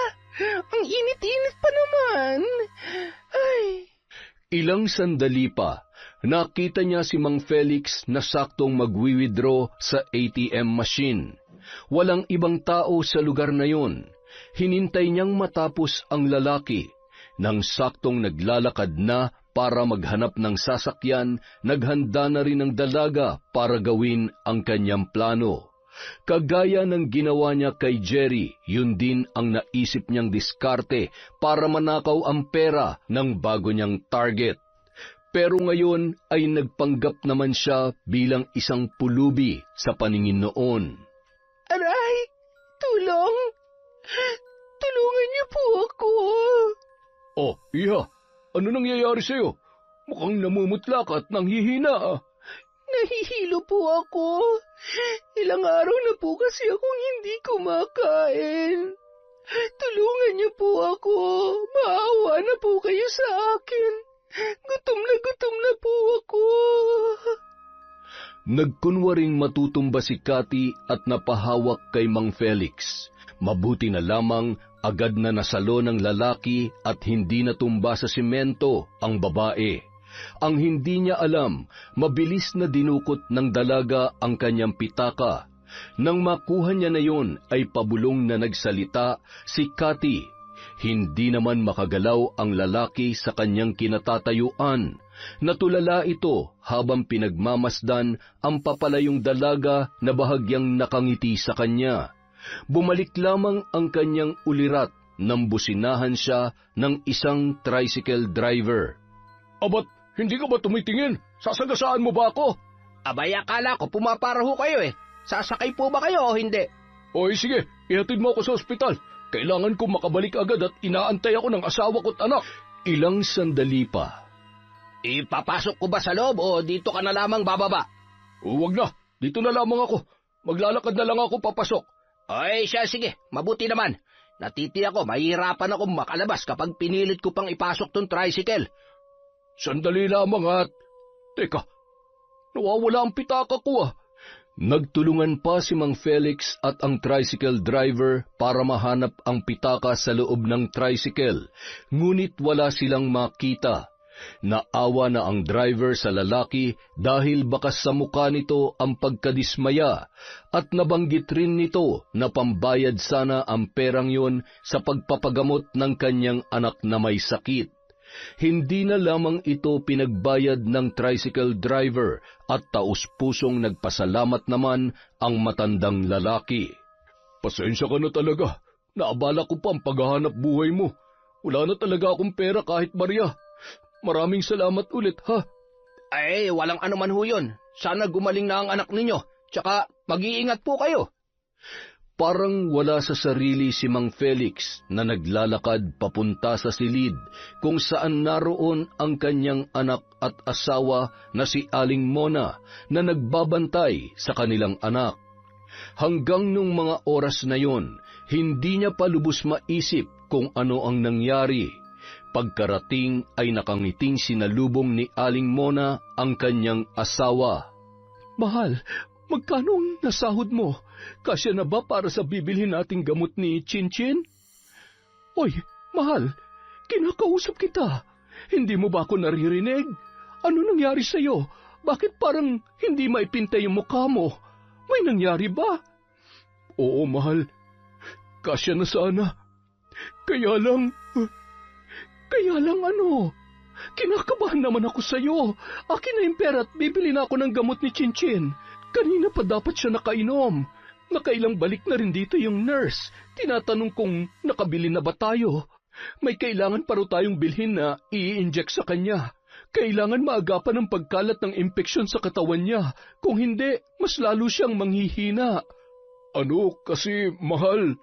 Ang init-init pa naman. Ay... Ilang sandali pa, nakita niya si Mang Felix na saktong magwi-withdraw sa ATM machine. Walang ibang tao sa lugar na yun. Hinintay niyang matapos ang lalaki. Nang saktong naglalakad na para maghanap ng sasakyan, naghanda na rin ang dalaga para gawin ang kanyang plano. Kagaya ng ginawa niya kay Jerry, yun din ang naisip niyang diskarte para manakaw ang pera ng bago niyang target. Pero ngayon ay nagpanggap naman siya bilang isang pulubi sa paningin noon. Aray! Tulong! Tulungan niyo po ako! Oh, Iha, ano nangyayari sa'yo? Mukhang namumutla ka at nanghihina. Nahihilo po ako. Ilang araw na po kasi akong hindi kumakain. Tulungan niyo po ako. Maawa na po kayo sa akin. Gutom na po ako. Nagkunwaring matutumba si Cathy at napahawak kay Mang Felix. Mabuti na lamang agad na nasalo ng lalaki at hindi natumba sa simento ang babae. Ang hindi niya alam, mabilis na dinukot ng dalaga ang kanyang pitaka. Nang makuha niya na yon ay pabulong na nagsalita si Cathy. Hindi naman makagalaw ang lalaki sa kanyang kinatatayuan. Natulala ito habang pinagmamasdan ang papalayong dalaga na bahagyang nakangiti sa kanya. Bumalik lamang ang kanyang ulirat nang businahan siya ng isang tricycle driver. Abat, hindi ka ba tumitingin? Sasagasaan mo ba ako? Abay, akala ko pumaparaho kayo eh. Sasakay po ba kayo o hindi? Oy, sige, ihatid mo ako sa ospital. Kailangan ko makabalik agad at inaantay ako ng asawa ko't anak. Ilang sandali pa. Ipapasok ko ba sa loob o dito ka na lamang bababa? Huwag na, dito na lamang ako. Maglalakad na lang ako papasok. Ay, siya, sige, mabuti naman. Natiti ako, mahihirapan akong makalabas kapag pinilit ko pang ipasok tong tricycle. Sandali lamang at... Teka, nawawala ang pitaka ko . Nagtulungan pa si Mang Felix at ang tricycle driver para mahanap ang pitaka sa loob ng tricycle, ngunit wala silang makita. Naawa na ang driver sa lalaki dahil bakas sa mukha nito ang pagkadismaya at nabanggit rin nito na pambayad sana ang perang yon sa pagpapagamot ng kanyang anak na may sakit. Hindi na lamang ito pinagbayad ng tricycle driver at taus-pusong nagpasalamat naman ang matandang lalaki. Pasensya ka na talaga. Naabala ko pa ang paghahanap buhay mo. Wala na talaga akong pera kahit barya. Maraming salamat ulit, ha? Ay, walang anuman ho yun. Sana gumaling na ang anak ninyo. Tsaka mag-iingat po kayo. Parang wala sa sarili si Mang Felix na naglalakad papunta sa silid kung saan naroon ang kanyang anak at asawa na si Aling Mona na nagbabantay sa kanilang anak. Hanggang nung mga oras na yon, hindi niya pa lubos maisip kung ano ang nangyari. Pagkarating ay nakangiting sinalubong ni Aling Mona ang kanyang asawa. Mahal, magkano ang nasahod mo? Kasya na ba para sa bibilhin nating gamot ni Chinchin? Oy, mahal, kinakausap kita. Hindi mo ba ako naririnig? Ano nangyari sa'yo? Bakit parang hindi maipinta yung mukha mo? May nangyari ba? Oo, mahal. Kasya na sana. Kaya lang ano? Kinakabahan naman ako sa'yo. Akin na yung pera at bibili na ako ng gamot ni Chinchin. Kanina pa dapat siya nakainom. Nakailang balik na rin dito yung nurse. Tinatanong kung nakabili na ba tayo. May kailangan pa raw tayong bilhin na i-inject sa kanya. Kailangan maagapan ang pagkalat ng impeksyon sa katawan niya. Kung hindi, mas lalo siyang manghihina. Ano kasi, mahal?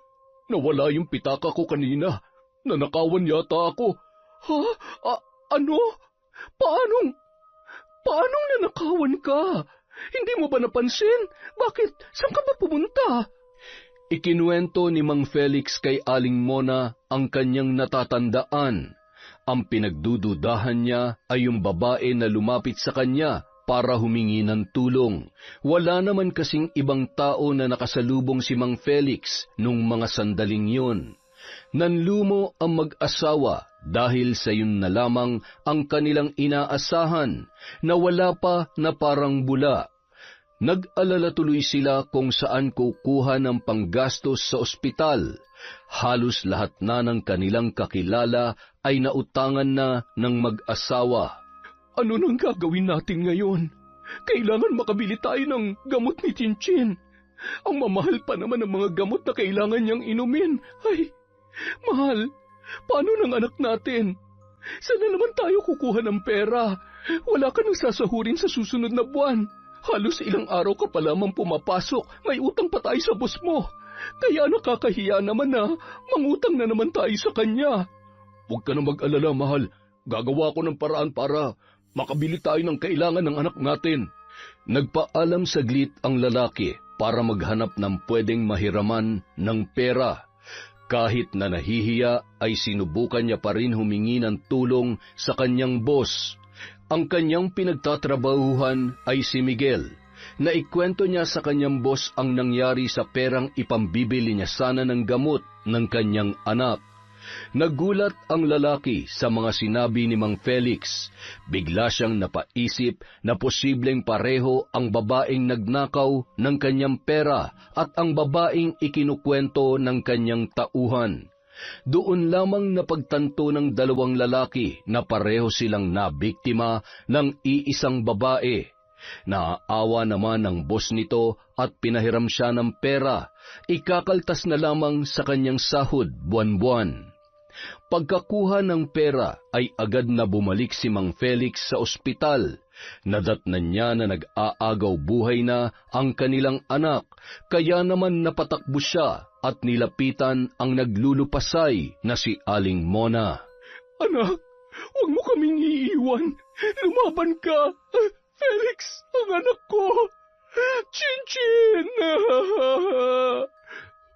Nawala yung pitaka ko kanina. Nanakawan yata ako. Ha? Ano? Paanong nanakawan ka? Hindi mo ba napansin? Bakit? Saan ka ba pumunta? Ikinuwento ni Mang Felix kay Aling Mona ang kanyang natatandaan. Ang pinagdududahan niya ay yung babae na lumapit sa kanya para humingi ng tulong. Wala naman kasing ibang tao na nakasalubong si Mang Felix nung mga sandaling yun. Nanlumo ang mag-asawa dahil sa yun na lamang ang kanilang inaasahan na wala pa na parang bula. Nag-alala tuloy sila kung saan kukuha ng panggastos sa ospital. Halos lahat na ng kanilang kakilala ay nautangan na ng mag-asawa. Ano nang gagawin natin ngayon? Kailangan makabili tayo ng gamot ni Chinchin. Ang mamahal pa naman ng mga gamot na kailangan niyang inumin. Ay, mahal, paano ng anak natin? Saan na naman tayo kukuha ng pera? Wala ka nang sasahurin sa susunod na buwan. Halos ilang araw ka pa lamang pumapasok, may utang pa tayo sa boss mo. Kaya nakakahiya naman na mangutang na naman tayo sa kanya. Huwag ka na mag-alala, mahal. Gagawa ko ng paraan para makabili tayo ng kailangan ng anak natin. Nagpaalam saglit ang lalaki para maghanap ng pwedeng mahiraman ng pera. Kahit na nahihiya ay sinubukan niya pa rin humingi ng tulong sa kanyang boss. Ang kanyang pinagtatrabahuhan ay si Miguel. Naikwento niya sa kanyang boss ang nangyari sa perang ipambibili niya sana ng gamot ng kanyang anak. Nagulat ang lalaki sa mga sinabi ni Mang Felix. Bigla siyang napaisip na posibleng pareho ang babaeng nagnakaw ng kanyang pera at ang babaeng ikinukwento ng kanyang tauhan. Doon lamang napagtanto ng dalawang lalaki na pareho silang nabiktima ng iisang babae. Naaawa naman ang boss nito at pinahiram siya ng pera. Ikakaltas na lamang sa kanyang sahod buwan-buwan. Pagkakuha ng pera ay agad na bumalik si Mang Felix sa ospital. Nadatnan niya na nag-aagaw buhay na ang kanilang anak, kaya naman napatakbo siya at nilapitan ang naglulupasay na si Aling Mona. Anak, huwag mo kaming iiwan. Lumaban ka. Felix, ang anak ko. Chinchin!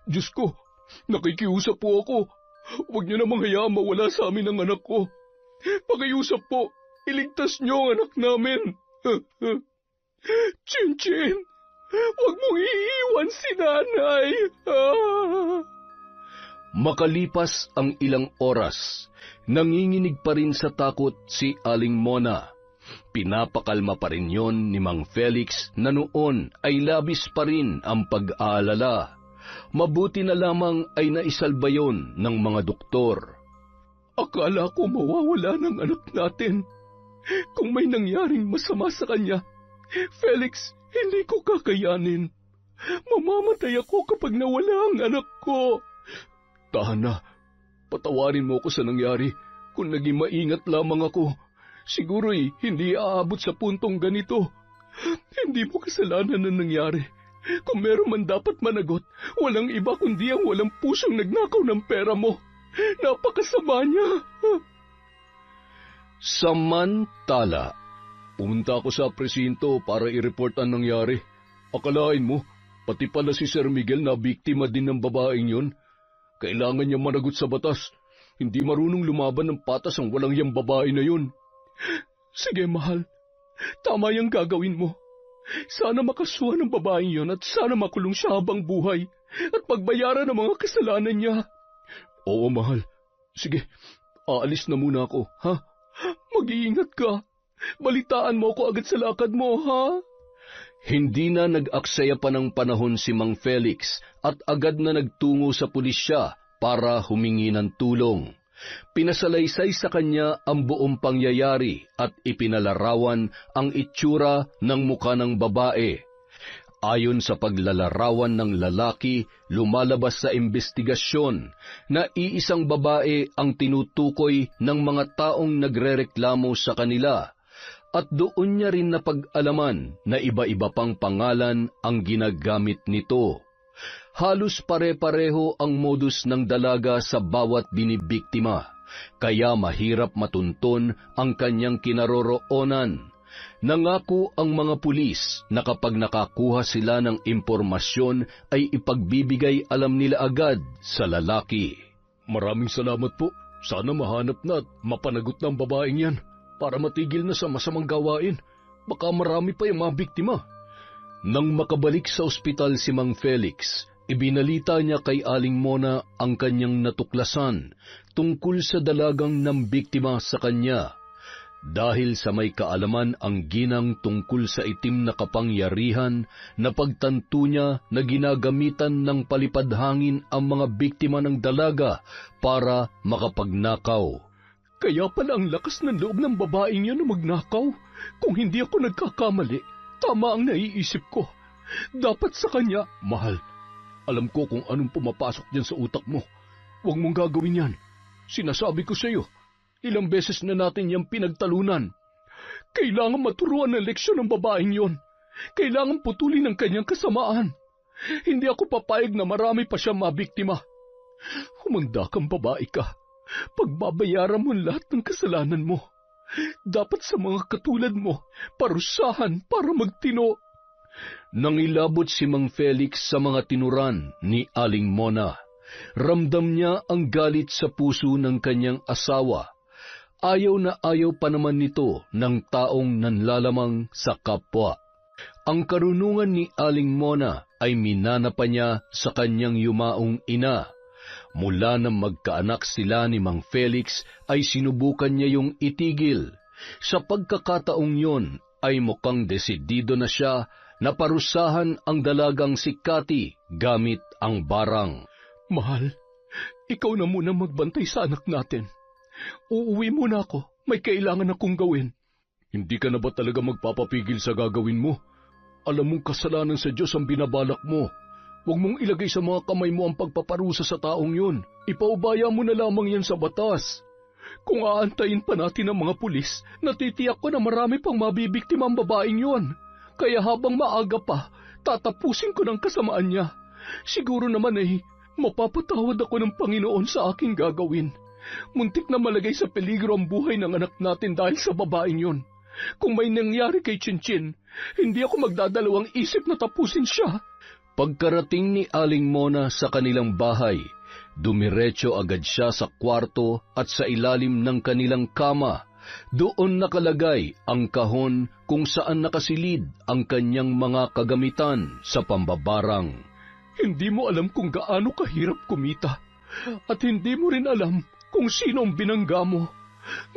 Diyos ko, nakikiusap po ako. Huwag niyo namang hayaan mawala sa amin ang anak ko. Pakiusap po, iligtas niyo ang anak namin. Chinchin, huwag mong iiwan si nanay. Makalipas ang ilang oras, nanginginig pa rin sa takot si Aling Mona. Pinapakalma pa rin yon ni Mang Felix na noon ay labis pa rin ang pag-aalala. Mabuti na lamang ay naisalba yon ng mga doktor. Akala ko mawawala ng anak natin. Kung may nangyaring masama sa kanya, Felix, hindi ko kakayanin. Mamamatay ako kapag nawala ang anak ko. Tahan na, patawarin mo ko sa nangyari. Kung naging maingat lamang ako, siguro'y hindi aabot sa puntong ganito. Hindi mo kasalanan na nangyari. Kung meron man dapat managot, walang iba kundi ang walang pusong nagnakaw ng pera mo. Napakasama niya. Samantala, pumunta ako sa presinto para i-report ang nangyari. Akalain mo, pati pala si Sir Miguel na biktima din ng babaeng yon. Kailangan niya managot sa batas. Hindi marunong lumaban ng patas ang walang yang babae na yun. Sige, mahal. Tama yung gagawin mo. Sana makasuhan ng babaeng yon at sana makulong siya habang buhay at pagbayaran ng mga kasalanan niya. Oo, mahal. Sige, aalis na muna ako, ha? Mag-iingat ka. Balitaan mo ako agad sa lakad mo, ha? Hindi na nag-aksaya pa ng panahon si Mang Felix at agad na nagtungo sa pulisya para humingi ng tulong. Pinasalaysay sa kanya ang buong pangyayari at ipinalarawan ang itsura ng mukha ng babae. Ayon sa paglalarawan ng lalaki, lumalabas sa investigasyon na iisang babae ang tinutukoy ng mga taong nagrereklamo sa kanila at doon niya rin napag-alaman na iba-iba pang pangalan ang ginagamit nito. Halos pare-pareho ang modus ng dalaga sa bawat binibiktima, kaya mahirap matunton ang kanyang kinaroroonan. Nangako ang mga pulis na kapag nakakuha sila ng impormasyon ay ipagbibigay alam nila agad sa lalaki. Maraming salamat po. Sana mahanap na at mapanagot ng babaeng yan para matigil na sa masamang gawain. Baka marami pa yung mga biktima. Nang makabalik sa ospital si Mang Felix, ibinalita niya kay Aling Mona ang kanyang natuklasan tungkol sa dalagang nambiktima sa kanya. Dahil sa may kaalaman ang ginang tungkol sa itim na kapangyarihan, napagtanto niya na ginagamitan ng palipadhangin ang mga biktima ng dalaga para makapagnakaw. Kaya pala ang lakas ng loob ng babaeng yan na magnakaw. Kung hindi ako nagkakamali, tama ang naiisip ko. Dapat sa kanya, mahal. Alam ko kung anong pumapasok dyan sa utak mo. Huwag mong gagawin yan. Sinasabi ko sa iyo, ilang beses na natin yung pinagtalunan. Kailangan maturuan ng leksyon ng babaeng yon. Kailangan putulin ang kanyang kasamaan. Hindi ako papayag na marami pa siya mabiktima. Humanda kang babae ka. Pagbabayaran mo lahat ng kasalanan mo. Dapat sa mga katulad mo, parusahan para magtino. Nangilabot si Mang Felix sa mga tinuran ni Aling Mona. Ramdam niya ang galit sa puso ng kanyang asawa. Ayaw na ayaw pa naman nito ng taong nanlalamang sa kapwa. Ang karunungan ni Aling Mona ay minana pa niya sa kanyang yumaong ina. Mula nang magkaanak sila ni Mang Felix ay sinubukan niya yung itigil. Sa pagkakataong yon ay mukhang desidido na siya na parusahan ang dalagang si Cathy gamit ang barang. Mahal, ikaw na muna magbantay sa anak natin. Uuwi muna ako, may kailangan akong gawin. Hindi ka na ba talaga magpapapigil sa gagawin mo? Alam mong kasalanan sa Diyos ang binabalak mo. Huwag mong ilagay sa mga kamay mo ang pagpaparusa sa taong yun. Ipaubaya mo na lamang yan sa batas. Kung aantayin pa natin ang mga pulis, natitiyak ko na marami pang mabibiktima ang babaeng yon. Kaya habang maaga pa, tatapusin ko ng kasamaan niya. Siguro naman mapapatawad ako ng Panginoon sa aking gagawin. Muntik na malagay sa peligro ang buhay ng anak natin dahil sa babaeng yon. Kung may nangyari kay Chinchin, hindi ako magdadalawang isip na tapusin siya. Pagkarating ni Aling Mona sa kanilang bahay, dumiretso agad siya sa kwarto at sa ilalim ng kanilang kama. Doon nakalagay ang kahon kung saan nakasilid ang kanyang mga kagamitan sa pambabarang. Hindi mo alam kung gaano kahirap kumita at hindi mo rin alam kung sino ang binangga mo.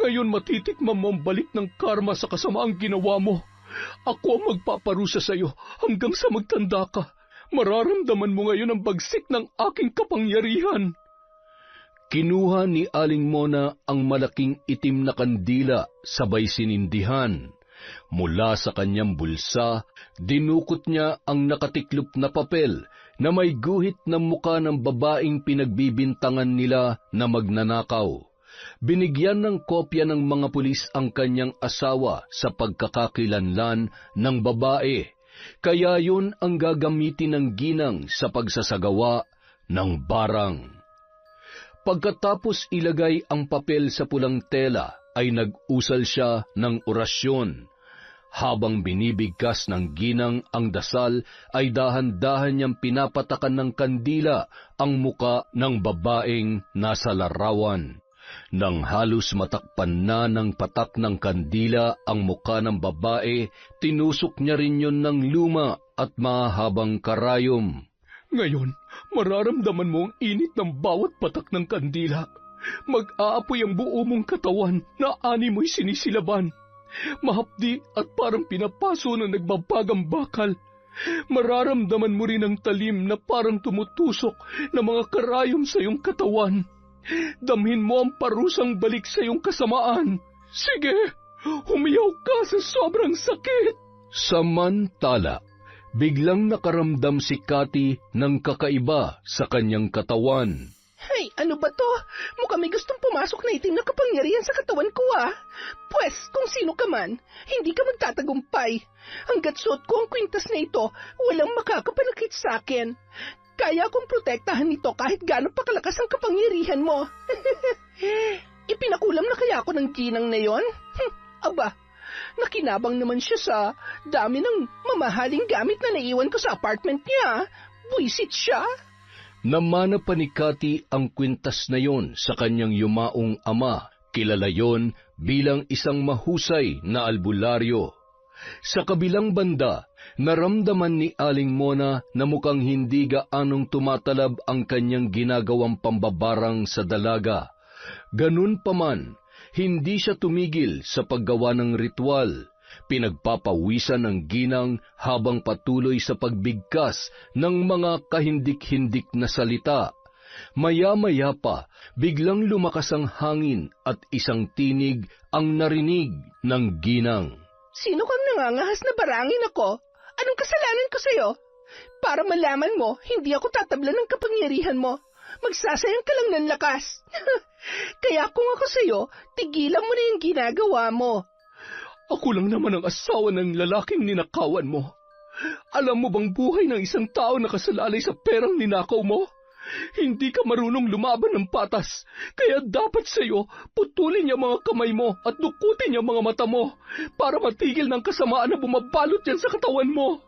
Ngayon matitikman mo ang balik ng karma sa kasamaang ginawa mo. Ako ang magpaparusa sa iyo hanggang sa magtanda ka. Mararamdaman mo ngayon ang bagsik ng aking kapangyarihan. Kinuha ni Aling Mona ang malaking itim na kandila sabay sinindihan. Mula sa kanyang bulsa, dinukot niya ang nakatiklop na papel na may guhit ng muka ng babaeng pinagbibintangan nila na magnanakaw. Binigyan ng kopya ng mga pulis ang kanyang asawa sa pagkakakilanlan ng babae. Kaya yun ang gagamitin ng ginang sa pagsasagawa ng barang. Pagkatapos ilagay ang papel sa pulang tela, ay nag-usal siya ng orasyon. Habang binibigkas ng ginang ang dasal, ay dahan-dahan niyang pinapatakan ng kandila ang muka ng babaeng nasa larawan. Nang halos matakpan na ng patak ng kandila ang muka ng babae, tinusok niya rin yun ng luma at mahabang karayom. Ngayon, mararamdaman mo ang init ng bawat patak ng kandila. Mag-aapoy ang buo mong katawan na ani mo'y sinisilaban. Mahapdi at parang pinapaso na nagbabagang bakal. Mararamdaman mo rin ang talim na parang tumutusok na mga karayom sa iyong katawan. Damhin mo ang parusang balik sa iyong kasamaan. Sige, humiyaw ka sa sobrang sakit. Samantala, biglang nakaramdam si Cathy ng kakaiba sa kanyang katawan. Hey, ano ba to? Mukhang may gustong pumasok na itim na kapangyarihan sa katawan ko Pwes, kung sino ka man, hindi ka magtatagumpay. Hanggat suot ko ang kwintas na ito, walang makakapanakit sa akin. Kaya akong protektahan nito kahit gaano pa kalakas ang kapangyarihan mo. Ipinakulam na kaya ako ng ginang na yon? Aba, nakinabang naman siya sa dami ng mamahaling gamit na naiwan ko sa apartment niya. Buisit siya. Namana pa ni Cathy ang kwintas na yon sa kanyang yumaong ama. Kilala yon bilang isang mahusay na albularyo. Sa kabilang banda, naramdaman ni Aling Mona na mukhang hindi gaanong tumatalab ang kanyang ginagawang pambabarang sa dalaga. Ganun pa man, hindi siya tumigil sa paggawa ng ritual. Pinagpapawisan ng ginang habang patuloy sa pagbigkas ng mga kahindik-hindik na salita. Maya-maya pa, biglang lumakas ang hangin at isang tinig ang narinig ng ginang. Sino kang nangangahas na barangin ako? Anong kasalanan ko sa'yo? Para malaman mo, hindi ako tatablan ng kapangyarihan mo. Magsasayang ka lang ng lakas. Kaya kung ako sa'yo, tigilan mo na yung ginagawa mo. Ako lang naman ang asawa ng lalaking ninakawan mo. Alam mo bang buhay ng isang tao nakasalalay sa perang ninakaw mo? Hindi ka marunong lumaban ng patas, kaya dapat sa'yo putulin yung mga kamay mo at dukutin yung mga mata mo para matigil ng kasamaan na bumabalot yan sa katawan mo.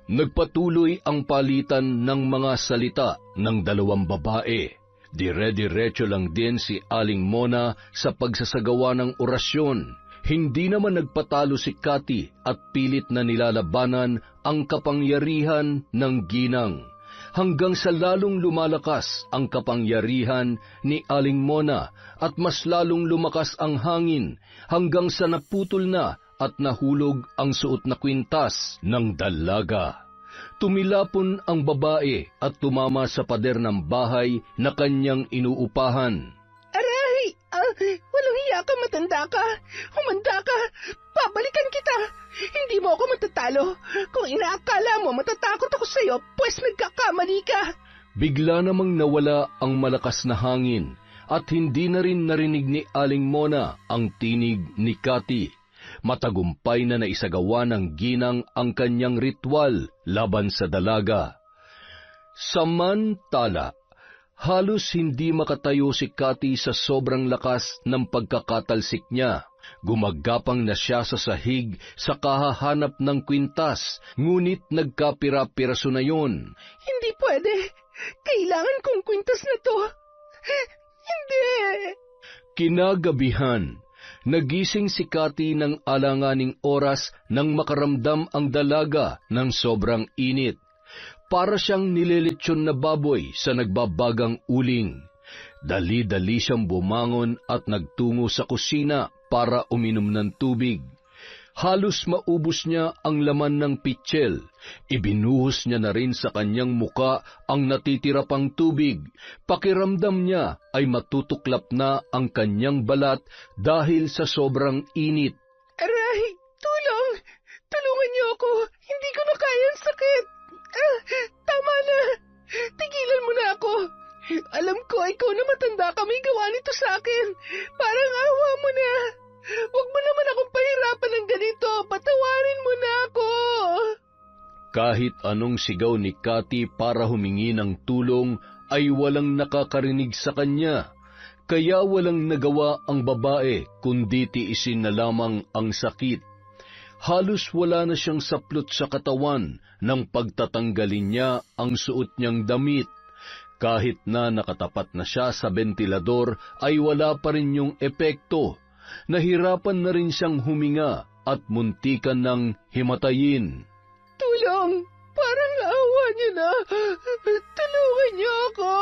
Nagpatuloy ang palitan ng mga salita ng dalawang babae. Dire-diretso lang din si Aling Mona sa pagsasagawa ng orasyon. Hindi naman nagpatalo si Cathy at pilit na nilalabanan ang kapangyarihan ng ginang. Hanggang sa lalong lumalakas ang kapangyarihan ni Aling Mona at mas lalong lumakas ang hangin hanggang sa naputol na at nahulog ang suot na kwintas ng dalaga. Tumilapon ang babae at tumama sa pader ng bahay na kanyang inuupahan. Aray! Walang hiya ka, matanda ka. Humanda ka. Babalikan kita. Hindi mo ako matatalo. Kung inaakala mo matatakot ako sa'yo, pues nagkakamali ka. Bigla namang nawala ang malakas na hangin at hindi na rin narinig ni Aling Mona ang tinig ni Cathy. Matagumpay na naisagawa ng ginang ang kanyang ritual laban sa dalaga. Samantala, halos hindi makatayo si Cathy sa sobrang lakas ng pagkakatalsik niya. Gumagapang na siya sa sahig sa kahahanap ng kwintas, ngunit nagkapira-piraso na yun. Hindi pwede. Kailangan kong kwintas na to. Hindi. Kinagabihan, nagising si Cathy ng alanganing oras nang makaramdam ang dalaga ng sobrang init. Para siyang nililitsyon na baboy sa nagbabagang uling. Dali-dali siyang bumangon at nagtungo sa kusina para uminom ng tubig. Halos maubos niya ang laman ng pitsil. Ibinuhos niya na rin sa kanyang muka ang natitira pang tubig. Pakiramdam niya ay matutuklap na ang kanyang balat dahil sa sobrang init. Aray! Tulong! Tulungan niyo ako! Hindi ko na kaya ang sakit! Tama na! Tigilan mo na ako! Alam ko, ikaw na matanda ka, may gawa nito sa akin. Parang awa mo na. Huwag mo naman akong pahirapan ng ganito. Patawarin mo na ako. Kahit anong sigaw ni Cathy para humingi ng tulong ay walang nakakarinig sa kanya. Kaya walang nagawa ang babae kundi tiisin na lamang ang sakit. Halos wala na siyang saplot sa katawan nang pagtatanggalin niya ang suot niyang damit. Kahit na nakatapat na siya sa bentilador ay wala pa rin yung epekto. Nahirapan na rin siyang huminga at muntikan ng himatayin. Tulong! Parang awa niyo na! Tulungan niyo ako!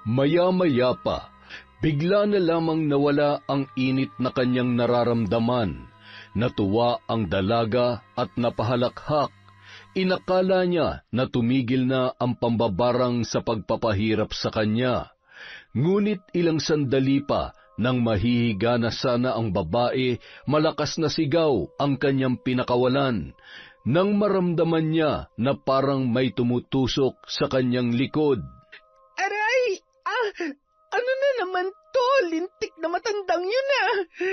Maya-maya pa, bigla na lamang nawala ang init na kanyang nararamdaman. Natuwa ang dalaga at napahalakhak. Inakala niya na tumigil na ang pambabarang sa pagpapahirap sa kanya. Ngunit ilang sandali pa, nang mahihiga na sana ang babae, malakas na sigaw ang kanyang pinakawalan. Nang maramdaman niya na parang may tumutusok sa kanyang likod. Aray! Ano na naman to? Lintik na matandang yun na!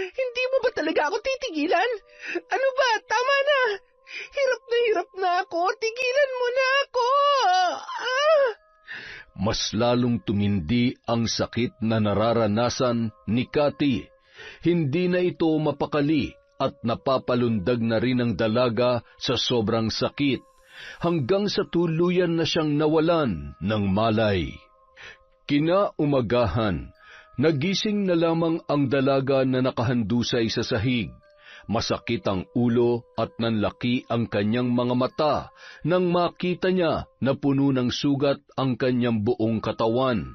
Hindi mo ba talaga ako titigilan? Ano ba? Tama na! Hirap na ako! Tigilan mo na ako! Mas lalong tumindi ang sakit na nararanasan ni Cathy. Hindi na ito mapakali at napapalundag na rin ang dalaga sa sobrang sakit, hanggang sa tuluyan na siyang nawalan ng malay. Kinaumagahan, nagising na lamang ang dalaga na nakahandusay sa sahig. Masakit ang ulo at nanlaki ang kanyang mga mata nang makita niya na puno ng sugat ang kanyang buong katawan.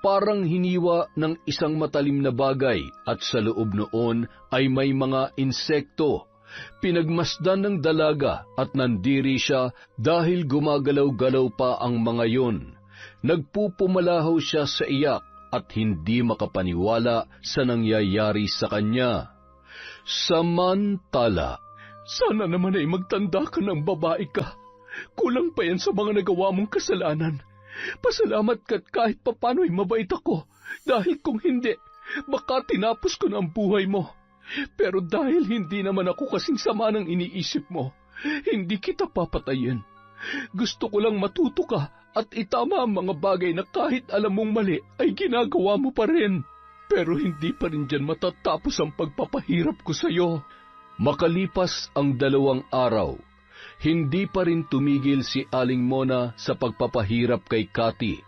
Parang hiniwa ng isang matalim na bagay at sa loob noon ay may mga insekto. Pinagmasdan ng dalaga at nandiri siya dahil gumagalaw-galaw pa ang mga yon. Nagpupumalahaw siya sa iyak at hindi makapaniwala sa nangyayari sa kanya. Samantala, sana naman ay magtanda ka ng babae ka. Kulang pa yan sa mga nagawa mong kasalanan. Pasalamat ka't kahit papano ay mabait ako. Dahil kung hindi, baka tinapos ko na ang buhay mo. Pero dahil hindi naman ako kasing sama ng iniisip mo, hindi kita papatayin. Gusto ko lang matuto ka at itama ang mga bagay na kahit alam mong mali ay ginagawa mo pa rin. Pero hindi pa rin dyan matatapos ang pagpapahirap ko sa iyo. Makalipas ang 2 araw, hindi pa rin tumigil si Aling Mona sa pagpapahirap kay Cathy.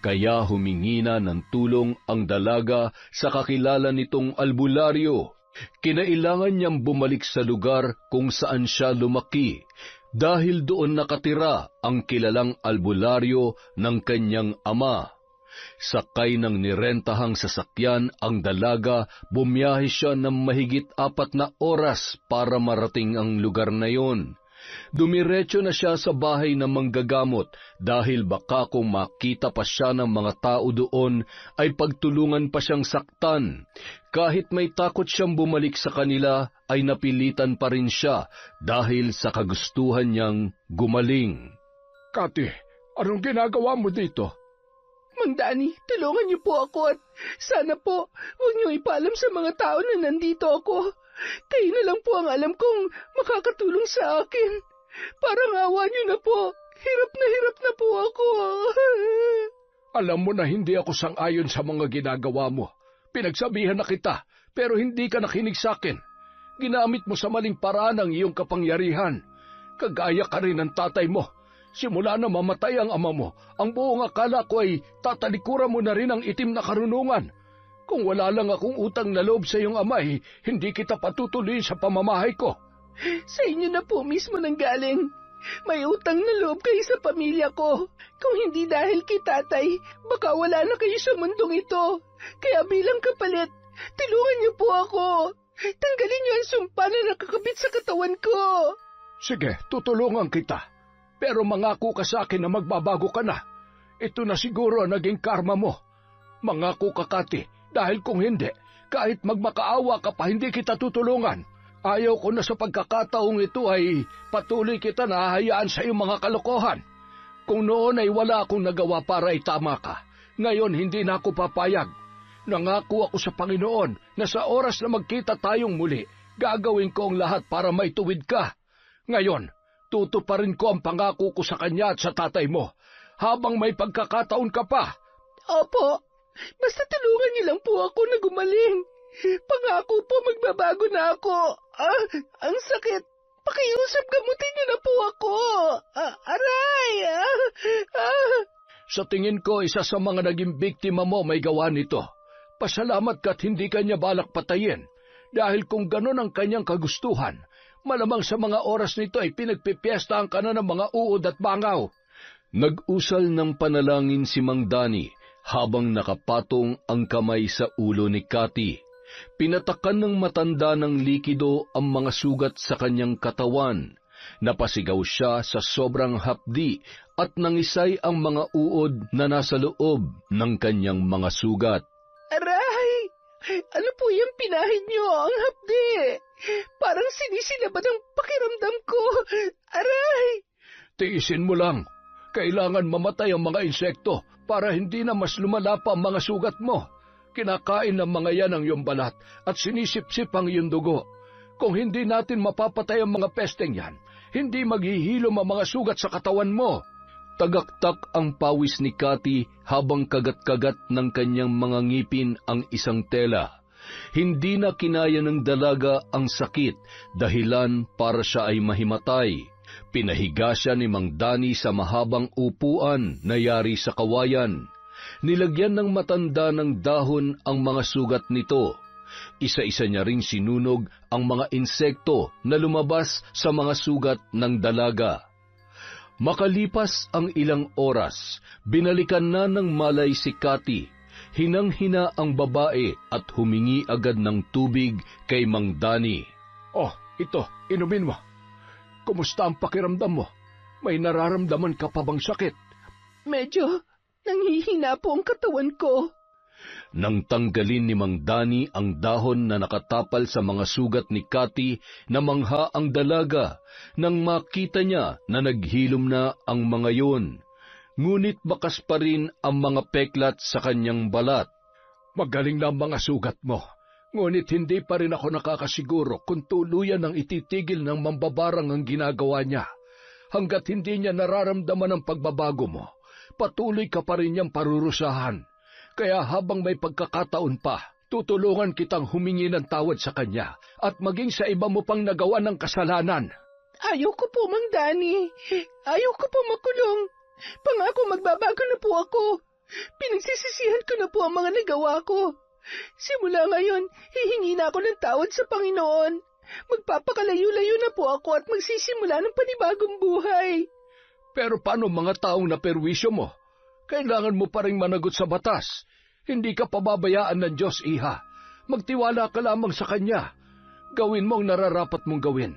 Kaya humingi na ng tulong ang dalaga sa kakilala nitong albularyo. Kinailangan niyang bumalik sa lugar kung saan siya lumaki dahil doon nakatira ang kilalang albularyo ng kanyang ama. Sakay ng nirentahang sasakyan ang dalaga, bumiyahe siya ng mahigit 4 na oras para marating ang lugar na yon. Dumiretso na siya sa bahay ng manggagamot dahil baka kung makita pa siya ng mga tao doon ay pagtulungan pa siyang saktan. Kahit may takot siyang bumalik sa kanila ay napilitan pa rin siya dahil sa kagustuhan niyang gumaling. Cathy, anong ginagawa mo dito? Mang Danny, tulungan niyo po ako at sana po huwag niyo ipaalam sa mga tao na nandito ako. Kayo na lang po ang alam kong makakatulong sa akin. Parang awa niyo na po. Hirap na po ako. Alam mo na hindi ako sang-ayon sa mga ginagawa mo. Pinagsabihan na kita, pero hindi ka nakinig sa akin. Ginamit mo sa maling paraan ang iyong kapangyarihan. Kagaya ka rin ng tatay mo. Simula na mamatay ang ama mo, ang buong akala ko ay tatalikuran mo na rin ang itim na karunungan. Kung wala lang akong utang na loob sa iyong ama, hindi kita patutuloy sa pamamahay ko. Sa inyo na po mismo nang galing. May utang na loob kayo sa pamilya ko. Kung hindi dahil kay tatay, baka wala na kayo sa mundong ito. Kaya bilang kapalit, tulungan niyo po ako. Tanggalin niyo ang sumpa na nakakabit sa katawan ko. Sige, tutulungan kita. Pero mangako ka sa akin na magbabago ka na. Ito na siguro ang naging karma mo. Mangako ka, Cathy, dahil kung hindi, kahit magmakaawa ka pa, hindi kita tutulungan. Ayaw ko na sa pagkakataong ito ay patuloy kita na hahayaan sa iyong mga kalokohan. Kung noon ay wala akong nagawa para itama ka, ngayon hindi na ako papayag. Nangako ako sa Panginoon na sa oras na magkita tayong muli, gagawin ko ang lahat para maituwid ka. Ngayon, tutuparin ko ang pangako ko sa kanya at sa tatay mo, habang may pagkakataon ka pa. Opo, basta tulungan niyo lang po ako na gumaling. Pangako po magbabago na ako. Ang sakit. Pakiusap, gamutin niyo na po ako. Aray! Sa tingin ko, isa sa mga naging biktima mo may gawa nito. Pasalamat ka't hindi kanya balak patayin. Dahil kung ganon ang kanyang kagustuhan, malamang sa mga oras nito ay pinagpipiestahan ka na ng mga uod at bangaw. Nag-usal ng panalangin si Mang Danny habang nakapatong ang kamay sa ulo ni Cathy. Pinatakan ng matanda ng likido ang mga sugat sa kanyang katawan. Napasigaw siya sa sobrang hapdi at nangisay ang mga uod na nasa loob ng kanyang mga sugat. Aray! Ano po yung pinahid niyo? Ang hapdi! Parang sinisilabad ang pakiramdam ko. Aray! Tiisin mo lang. Kailangan mamatay ang mga insekto para hindi na mas lumala pa ang mga sugat mo. Kinakain ng mga yan ang iyong balat at sinisip-sip ang iyong dugo. Kung hindi natin mapapatay ang mga pesteng yan, hindi maghihilom ang mga sugat sa katawan mo. Tagaktak ang pawis ni Cathy habang kagat-kagat ng kanyang mga ngipin ang isang tela. Hindi na kinaya ng dalaga ang sakit, dahilan para siya ay mahimatay. Pinahiga siya ni Mang Danny sa mahabang upuan na yari sa kawayan. Nilagyan ng matanda ng dahon ang mga sugat nito. Isa-isa niya ring sinunog ang mga insekto na lumabas sa mga sugat ng dalaga. Makalipas ang ilang oras, binalikan na ng malay si Cathy. Hinang-hina ang babae at humingi agad ng tubig kay Mang Danny. Oh, ito, inumin mo. Kumusta ang pakiramdam mo? May nararamdaman ka pa bang sakit? Medyo nanghihina po ang katawan ko. Nang tanggalin ni Mang Danny ang dahon na nakatapal sa mga sugat ni Cathy, namangha ang dalaga nang makita niya na naghilom na ang mga yon. Ngunit bakas pa rin ang mga peklat sa kanyang balat. Magaling na ang mga sugat mo, ngunit hindi pa rin ako nakakasiguro kung tuluyan ang ititigil ng mambabarang ang ginagawa niya. Hanggat hindi niya nararamdaman ang pagbabago mo, patuloy ka pa rin niyang parurusahan. Kaya habang may pagkakataon pa, tutulungan kitang humingi ng tawad sa kanya at maging sa iba mo pang nagawa ng kasalanan. Ayoko po, Mang Danny. Ayoko po makulong. Pangako magbabago na po ako. Pinagsisisihan ko na po ang mga nagawa ko. Simula ngayon, hihingi na ako ng tawad sa Panginoon. Magpapakalayo-layo na po ako at magsisimula ng panibagong buhay. Pero paano mga taong naperwisyo mo? Kailangan mo pa rin managot sa batas. Hindi ka pababayaan ng Diyos, iha. Magtiwala ka lamang sa Kanya. Gawin mo ang nararapat mong gawin.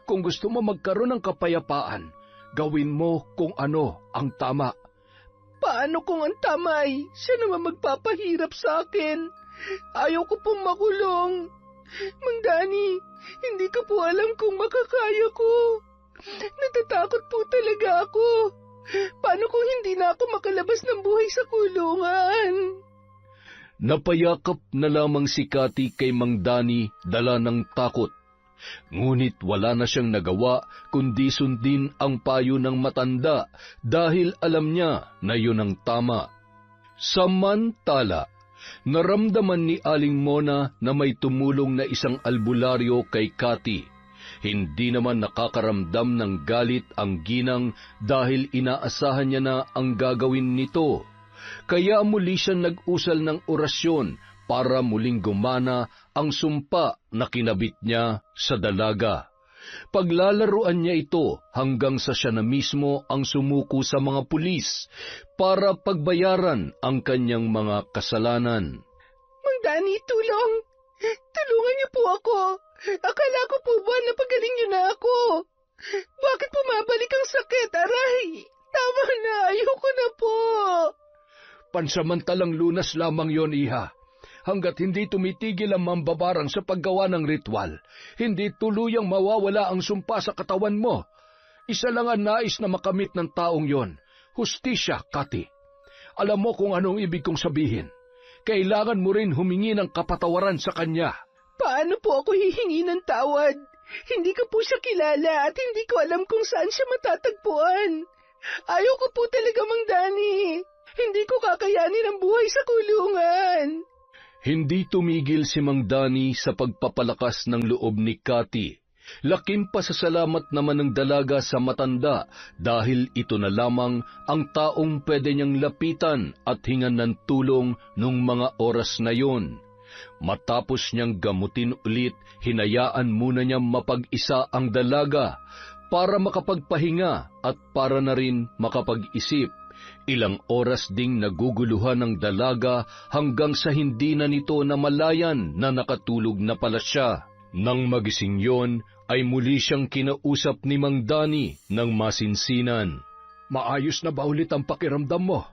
Kung gusto mo magkaroon ng kapayapaan, gawin mo kung ano ang tama. Paano kung ang tama ay siya naman magpapahirap sa akin? Ayaw ko pong makulong. Mang Danny, hindi ko po alam kung makakaya ko. Natatakot po talaga ako. Paano kung hindi na ako makalabas ng buhay sa kulungan? Napayakap na lamang si Cathy kay Mang Danny dala ng takot. Ngunit wala na siyang nagawa kundi sundin ang payo ng matanda dahil alam niya na yun ang tama. Samantala, naramdaman ni Aling Mona na may tumulong na isang albularyo kay Cathy. Hindi naman nakakaramdam ng galit ang ginang dahil inaasahan niya na ang gagawin nito. Kaya muli siya nag-usal ng orasyon para muling gumana ang sumpa na kinabit niya sa dalaga. Paglalaruan niya ito hanggang sa siya na mismo ang sumuko sa mga pulis para pagbayaran ang kanyang mga kasalanan. Mang Danny, tulong! Tulungan niyo po ako! Akala ko po ba napagaling niyo na ako? Bakit bumabalik ang sakit, aray? Tama na, ayoko na po! Pansamantalang lunas lamang yon, iha. Hanggat hindi tumitigil ang mambabarang sa paggawa ng ritual, hindi tuluyang mawawala ang sumpa sa katawan mo. Isa lang ang nais na makamit ng taong yon, hustisya, Cathy. Alam mo kung anong ibig kong sabihin. Kailangan mo rin humingi ng kapatawaran sa kanya. Paano po ako hihingi ng tawad? Hindi ko po siya kilala at hindi ko alam kung saan siya matatagpuan. Ayaw ko po talaga, Mang Danny. Hindi ko kakayanin ang buhay sa kulungan. Hindi tumigil si Mang Danny sa pagpapalakas ng loob ni Cathy. Laking pasasalamat naman ng dalaga sa matanda dahil ito na lamang ang taong pwede niyang lapitan at hingan ng tulong nung mga oras na yon. Matapos niyang gamutin ulit, hinayaan muna niyang mapag-isa ang dalaga para makapagpahinga at para na rin makapag-isip. Ilang oras ding naguguluhan ng dalaga hanggang sa hindi na nito namalayan na nakatulog na pala siya. Nang magising yon, ay muli siyang kinausap ni Mang Danny ng masinsinan. Maayos na ba ulit ang pakiramdam mo?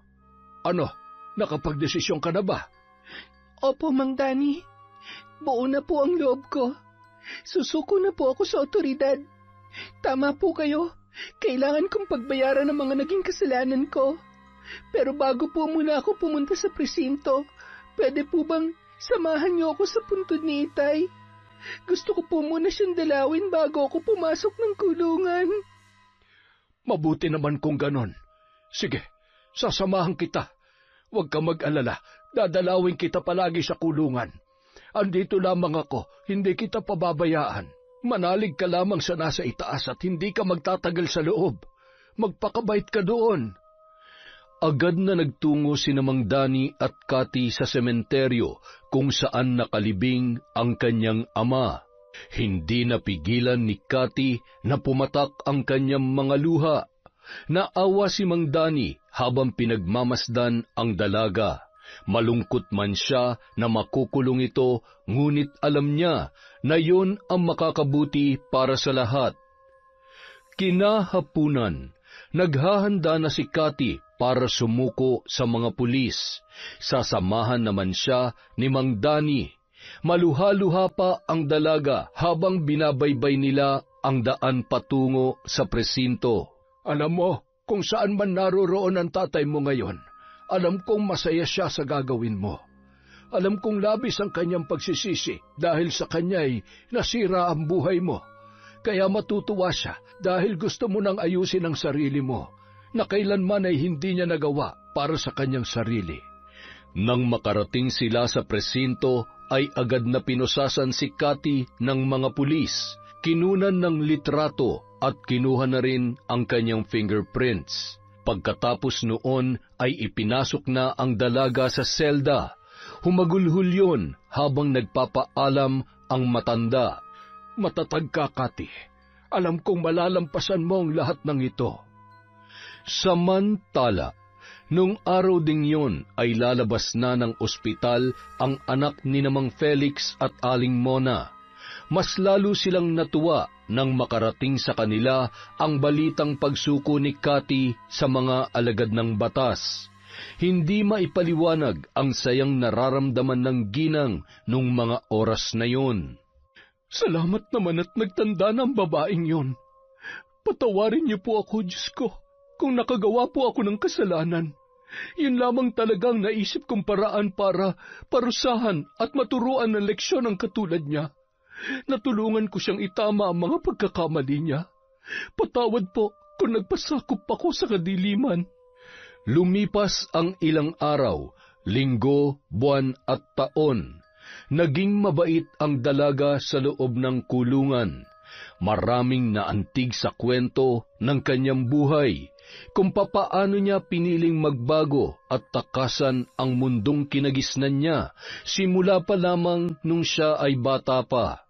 Ano, nakapagdesisyon ka na ba? Opo, Mang Danny. Buo na po ang loob ko. Susuko na po ako sa otoridad. Tama po kayo. Kailangan kong pagbayaran ang mga naging kasalanan ko. Pero bago po muna ako pumunta sa presinto, pwede po bang samahan niyo ako sa puntod ni Itay? Gusto ko po muna siyang dalawin bago ako pumasok ng kulungan. Mabuti naman kung ganon. Sige, sasamahan kita. Huwag ka mag-alala, dadalawin kita palagi sa kulungan. Andito lamang ako, hindi kita pababayaan. Manalig ka lamang sa nasa itaas at hindi ka magtatagal sa loob. Magpakabait ka doon. Agad na nagtungo sina Mang Dani at Cathy sa sementeryo kung saan nakalibing ang kanyang ama. Hindi napigilan ni Cathy na pumatak ang kanyang mga luha. Naawa si Mang Dani habang pinagmamasdan ang dalaga. Malungkot man siya na makukulong ito, ngunit alam niya na yon ang makakabuti para sa lahat. Kinahapunan, naghahanda na si Cathy para sumuko sa mga pulis. Sasamahan naman siya ni Mang Dani. Maluha-luha pa ang dalaga habang binabaybay nila ang daan patungo sa presinto. Alam mo, kung saan man naroroon ang tatay mo ngayon, alam kong masaya siya sa gagawin mo. Alam kong labis ang kanyang pagsisisi dahil sa kanya'y nasira ang buhay mo. Kaya matutuwa siya dahil gusto mo nang ayusin ang sarili mo na kailanman ay hindi niya nagawa para sa kanyang sarili. Nang makarating sila sa presinto, ay agad na pinusasan si Cathy ng mga pulis. Kinunan ng litrato at kinuha na rin ang kanyang fingerprints. Pagkatapos noon ay ipinasok na ang dalaga sa selda. Humagulhol yun habang nagpapaalam ang matanda. Matatag ka, Cathy. Alam kong malalampasan mo ang lahat ng ito. Samantala, nung araw ding yon ay lalabas na ng ospital ang anak ni Mang Felix at Aling Mona. Mas lalo silang natuwa nang makarating sa kanila ang balitang pagsuko ni Cathy sa mga alagad ng batas. Hindi maipaliwanag ang sayang nararamdaman ng ginang nung mga oras na yon. Salamat naman at nagtanda ng babaeng yon. Patawarin niyo po ako, Diyos ko, kung nakagawa po ako ng kasalanan. Yun lamang talagang naisip kong paraan para parusahan at maturuan ng leksyon ang katulad niya. Natulungan ko siyang itama ang mga pagkakamali niya. Patawad po kung nagpasakop ako sa kadiliman. Lumipas ang ilang araw, linggo, buwan at taon. Naging mabait ang dalaga sa loob ng kulungan. Maraming naantig sa kwento ng kanyang buhay, kung papaano niya piniling magbago at takasan ang mundong kinagisnan niya simula pa lamang nung siya ay bata pa.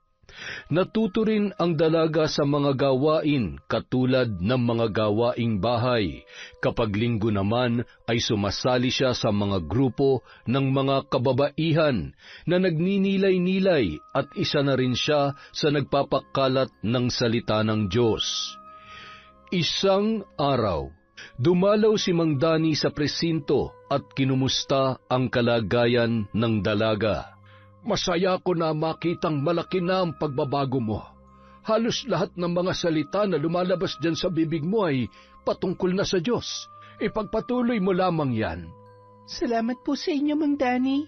Natuto rin ang dalaga sa mga gawain katulad ng mga gawaing bahay. Kapag linggo naman ay sumasali siya sa mga grupo ng mga kababaihan na nagninilay-nilay at isa na rin siya sa nagpapakalat ng salita ng Diyos. Isang araw, dumalaw si Mang Dani sa presinto at kinumusta ang kalagayan ng dalaga. Masaya ko na makitang malaki na ang pagbabago mo. Halos lahat ng mga salita na lumalabas dyan sa bibig mo ay patungkol na sa Diyos. Ipagpatuloy mo lamang yan. Salamat po sa inyo, Mang Dani.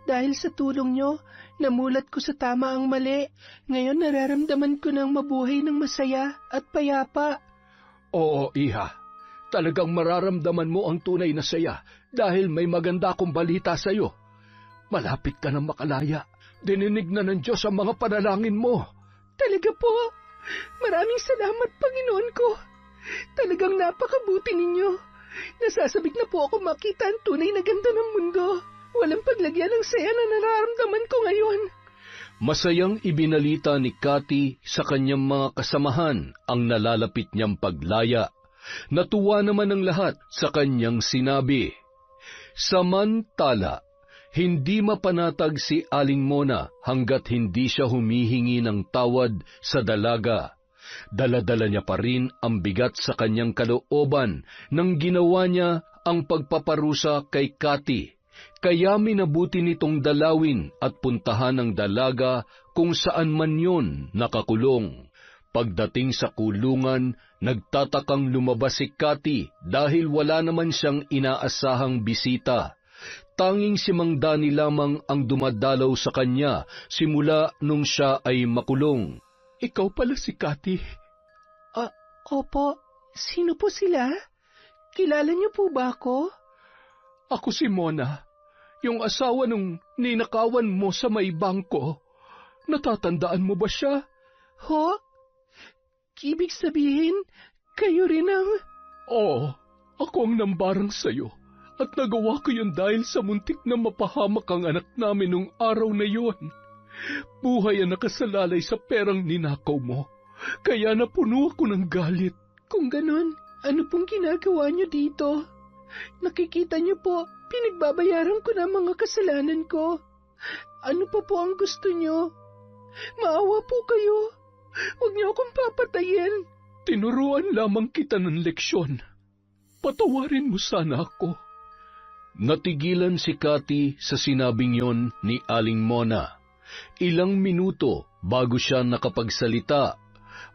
Dahil sa tulong nyo, namulat ko sa tama ang mali. Ngayon nararamdaman ko ng mabuhay ng masaya at payapa. Oo, Iha. Talagang mararamdaman mo ang tunay na saya dahil may maganda akong balita sa iyo. Malapit ka na makalaya. Dininig na ng Diyos ang mga panalangin mo. Talaga po? Maraming salamat, Panginoon ko. Talagang napakabuti ninyo. Nasasabik na po ako makita ang tunay na ganda ng mundo. Walang paglagyan ng saya na nararamdaman ko ngayon. Masayang ibinalita ni Cathy sa kanyang mga kasamahan ang nalalapit niyang paglaya. Natuwa naman ang lahat sa kanyang sinabi. Samantala, hindi mapanatag si Aling Mona hanggat hindi siya humihingi ng tawad sa dalaga. Dala-dala niya pa rin ang bigat sa kanyang kalooban nang ginawa niya ang pagpaparusa kay Cathy. Kaya minabuti nitong dalawin at puntahan ng dalaga kung saan man yon nakakulong. Pagdating sa kulungan, nagtatakang lumabas si Cathy dahil wala naman siyang inaasahang bisita. Tanging si Mang Dani lamang ang dumadalaw sa kanya simula nung siya ay makulong. Ikaw pala si Cathy. Opo. Sino po sila? Kilala niyo po ba ako? Ako si Mona, yung asawa nung ninakawan mo sa may bangko. Natatandaan mo ba siya? Ho? Ibig sabihin, kayo rin ang... Oo, ako ang nambarang sa'yo. At nagawa ko yun dahil sa muntik na mapahamak ang anak namin nung araw na yon. Buhay ang nakasalalay sa perang ninakaw mo. Kaya napuno ako ng galit. Kung ganon, ano pong ginagawa niyo dito? Nakikita niyo po, pinagbabayaran ko na mga kasalanan ko. Ano pa po ang gusto niyo? Maawa po kayo. Huwag niyo akong papatayin. Tinuruan lamang kita ng leksyon. Patawarin mo sana ako. Natigilan si Cathy sa sinabing yon ni Aling Mona. Ilang minuto bago siya nakapagsalita.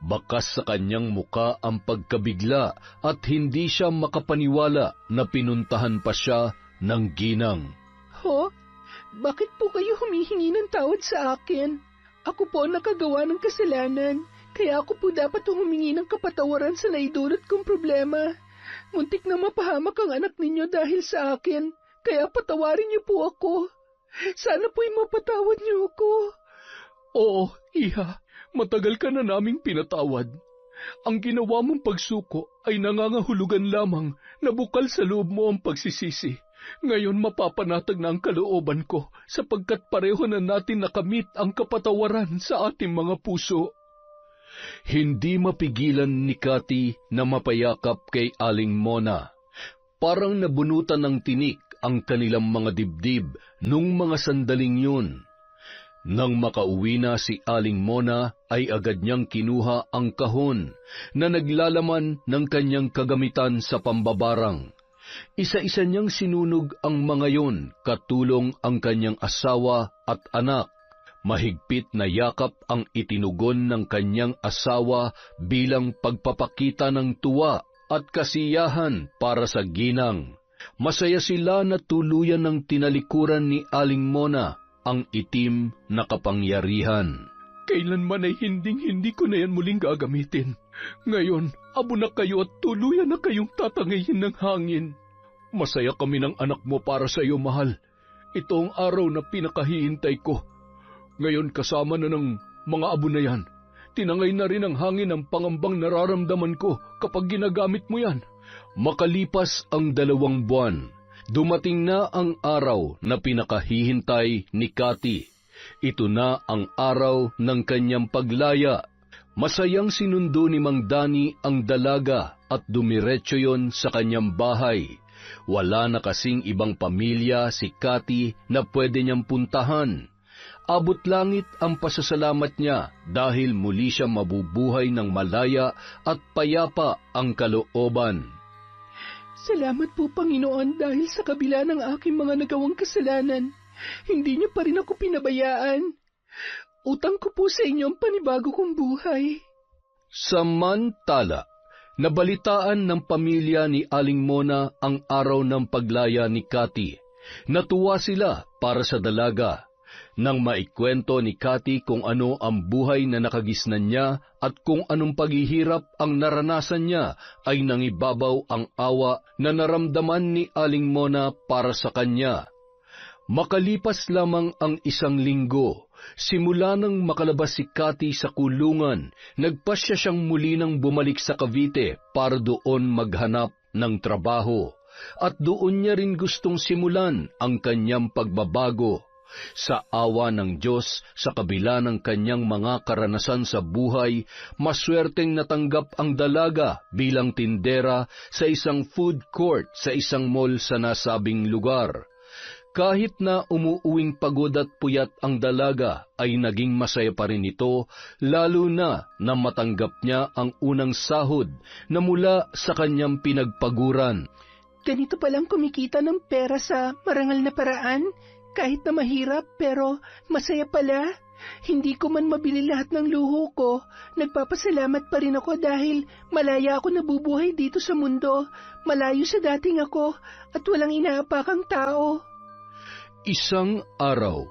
Bakas sa kanyang muka ang pagkabigla at hindi siya makapaniwala na pinuntahan pa siya ng ginang. Ho? Bakit po kayo humihingi ng tawad sa akin? Ako po ang nakagawa ng kasalanan, kaya ako po dapat humingi ng kapatawaran sa naidulot kong problema. Muntik na mapahamak ang anak ninyo dahil sa akin, kaya patawarin niyo po ako. Sana po'y mapatawad niyo ako. Oo, Iha, matagal ka na naming pinatawad. Ang ginawa mong pagsuko ay nangangahulugan lamang na bukal sa loob mo ang pagsisisi. Ngayon mapapanatag na ang kalooban ko sapagkat pareho na natin nakamit ang kapatawaran sa ating mga puso. Hindi mapigilan ni Cathy na mapayakap kay Aling Mona. Parang nabunutan ng tinik ang kanilang mga dibdib nung mga sandaling yun. Nang makauwi na si Aling Mona ay agad niyang kinuha ang kahon na naglalaman ng kanyang kagamitan sa pambabarang. Isa-isa niyang sinunog ang mga yon, katulong ang kanyang asawa at anak. Mahigpit na yakap ang itinugon ng kanyang asawa bilang pagpapakita ng tuwa at kasiyahan para sa ginang. Masaya sila na tuluyan ng tinalikuran ni Aling Mona ang itim na kapangyarihan. Kailanman ay hindi ko na yan muling gagamitin. Ngayon, abo na kayo at tuluyan na kayong tatangayin ng hangin. Masaya kami ng anak mo para sa iyo, mahal. Ito ang araw na pinakahihintay ko. Ngayon kasama na ng mga abo na yan. Tinangay na rin ang hangin ang pangambang nararamdaman ko kapag ginagamit mo yan. Makalipas ang 2 buwan, dumating na ang araw na pinakahihintay ni Cathy. Ito na ang araw ng kanyang paglaya. Masayang sinundo ni Mang Dani ang dalaga at dumiretso yon sa kanyang bahay. Wala na kasing ibang pamilya si Cathy na pwede niyang puntahan. Abot langit ang pasasalamat niya dahil muli siya mabubuhay ng malaya at payapa ang kalooban. Salamat po, Panginoon, dahil sa kabila ng aking mga nagawang kasalanan, hindi niyo pa rin ako pinabayaan. Utang ko po sa inyo ang panibago kong buhay. Samantala, nabalitaan ng pamilya ni Aling Mona ang araw ng paglaya ni Cathy. Natuwa sila para sa dalaga. Nang maikwento ni Cathy kung ano ang buhay na nakagisnan niya at kung anong paghihirap ang naranasan niya, ay nangibabaw ang awa na naramdaman ni Aling Mona para sa kanya. Makalipas lamang ang 1 linggo, simula nang makalabas si Cathy sa kulungan, nagpasya siyang muli nang bumalik sa Cavite para doon maghanap ng trabaho. At doon niya rin gustong simulan ang kanyang pagbabago. Sa awa ng Diyos, sa kabila ng kanyang mga karanasan sa buhay, maswerteng natanggap ang dalaga bilang tindera sa isang food court sa isang mall sa nasabing lugar. Kahit na umuuwing pagod at puyat ang dalaga, ay naging masaya pa rin ito, lalo na matanggap niya ang unang sahod na mula sa kanyang pinagpaguran. Ganito palang kumikita ng pera sa marangal na paraan. Kahit na mahirap, pero masaya pala. Hindi ko man mabili lahat ng luho ko, nagpapasalamat pa rin ako dahil malaya ako nabubuhay dito sa mundo, malayo sa dating ako, at walang inaapakang tao. Isang araw,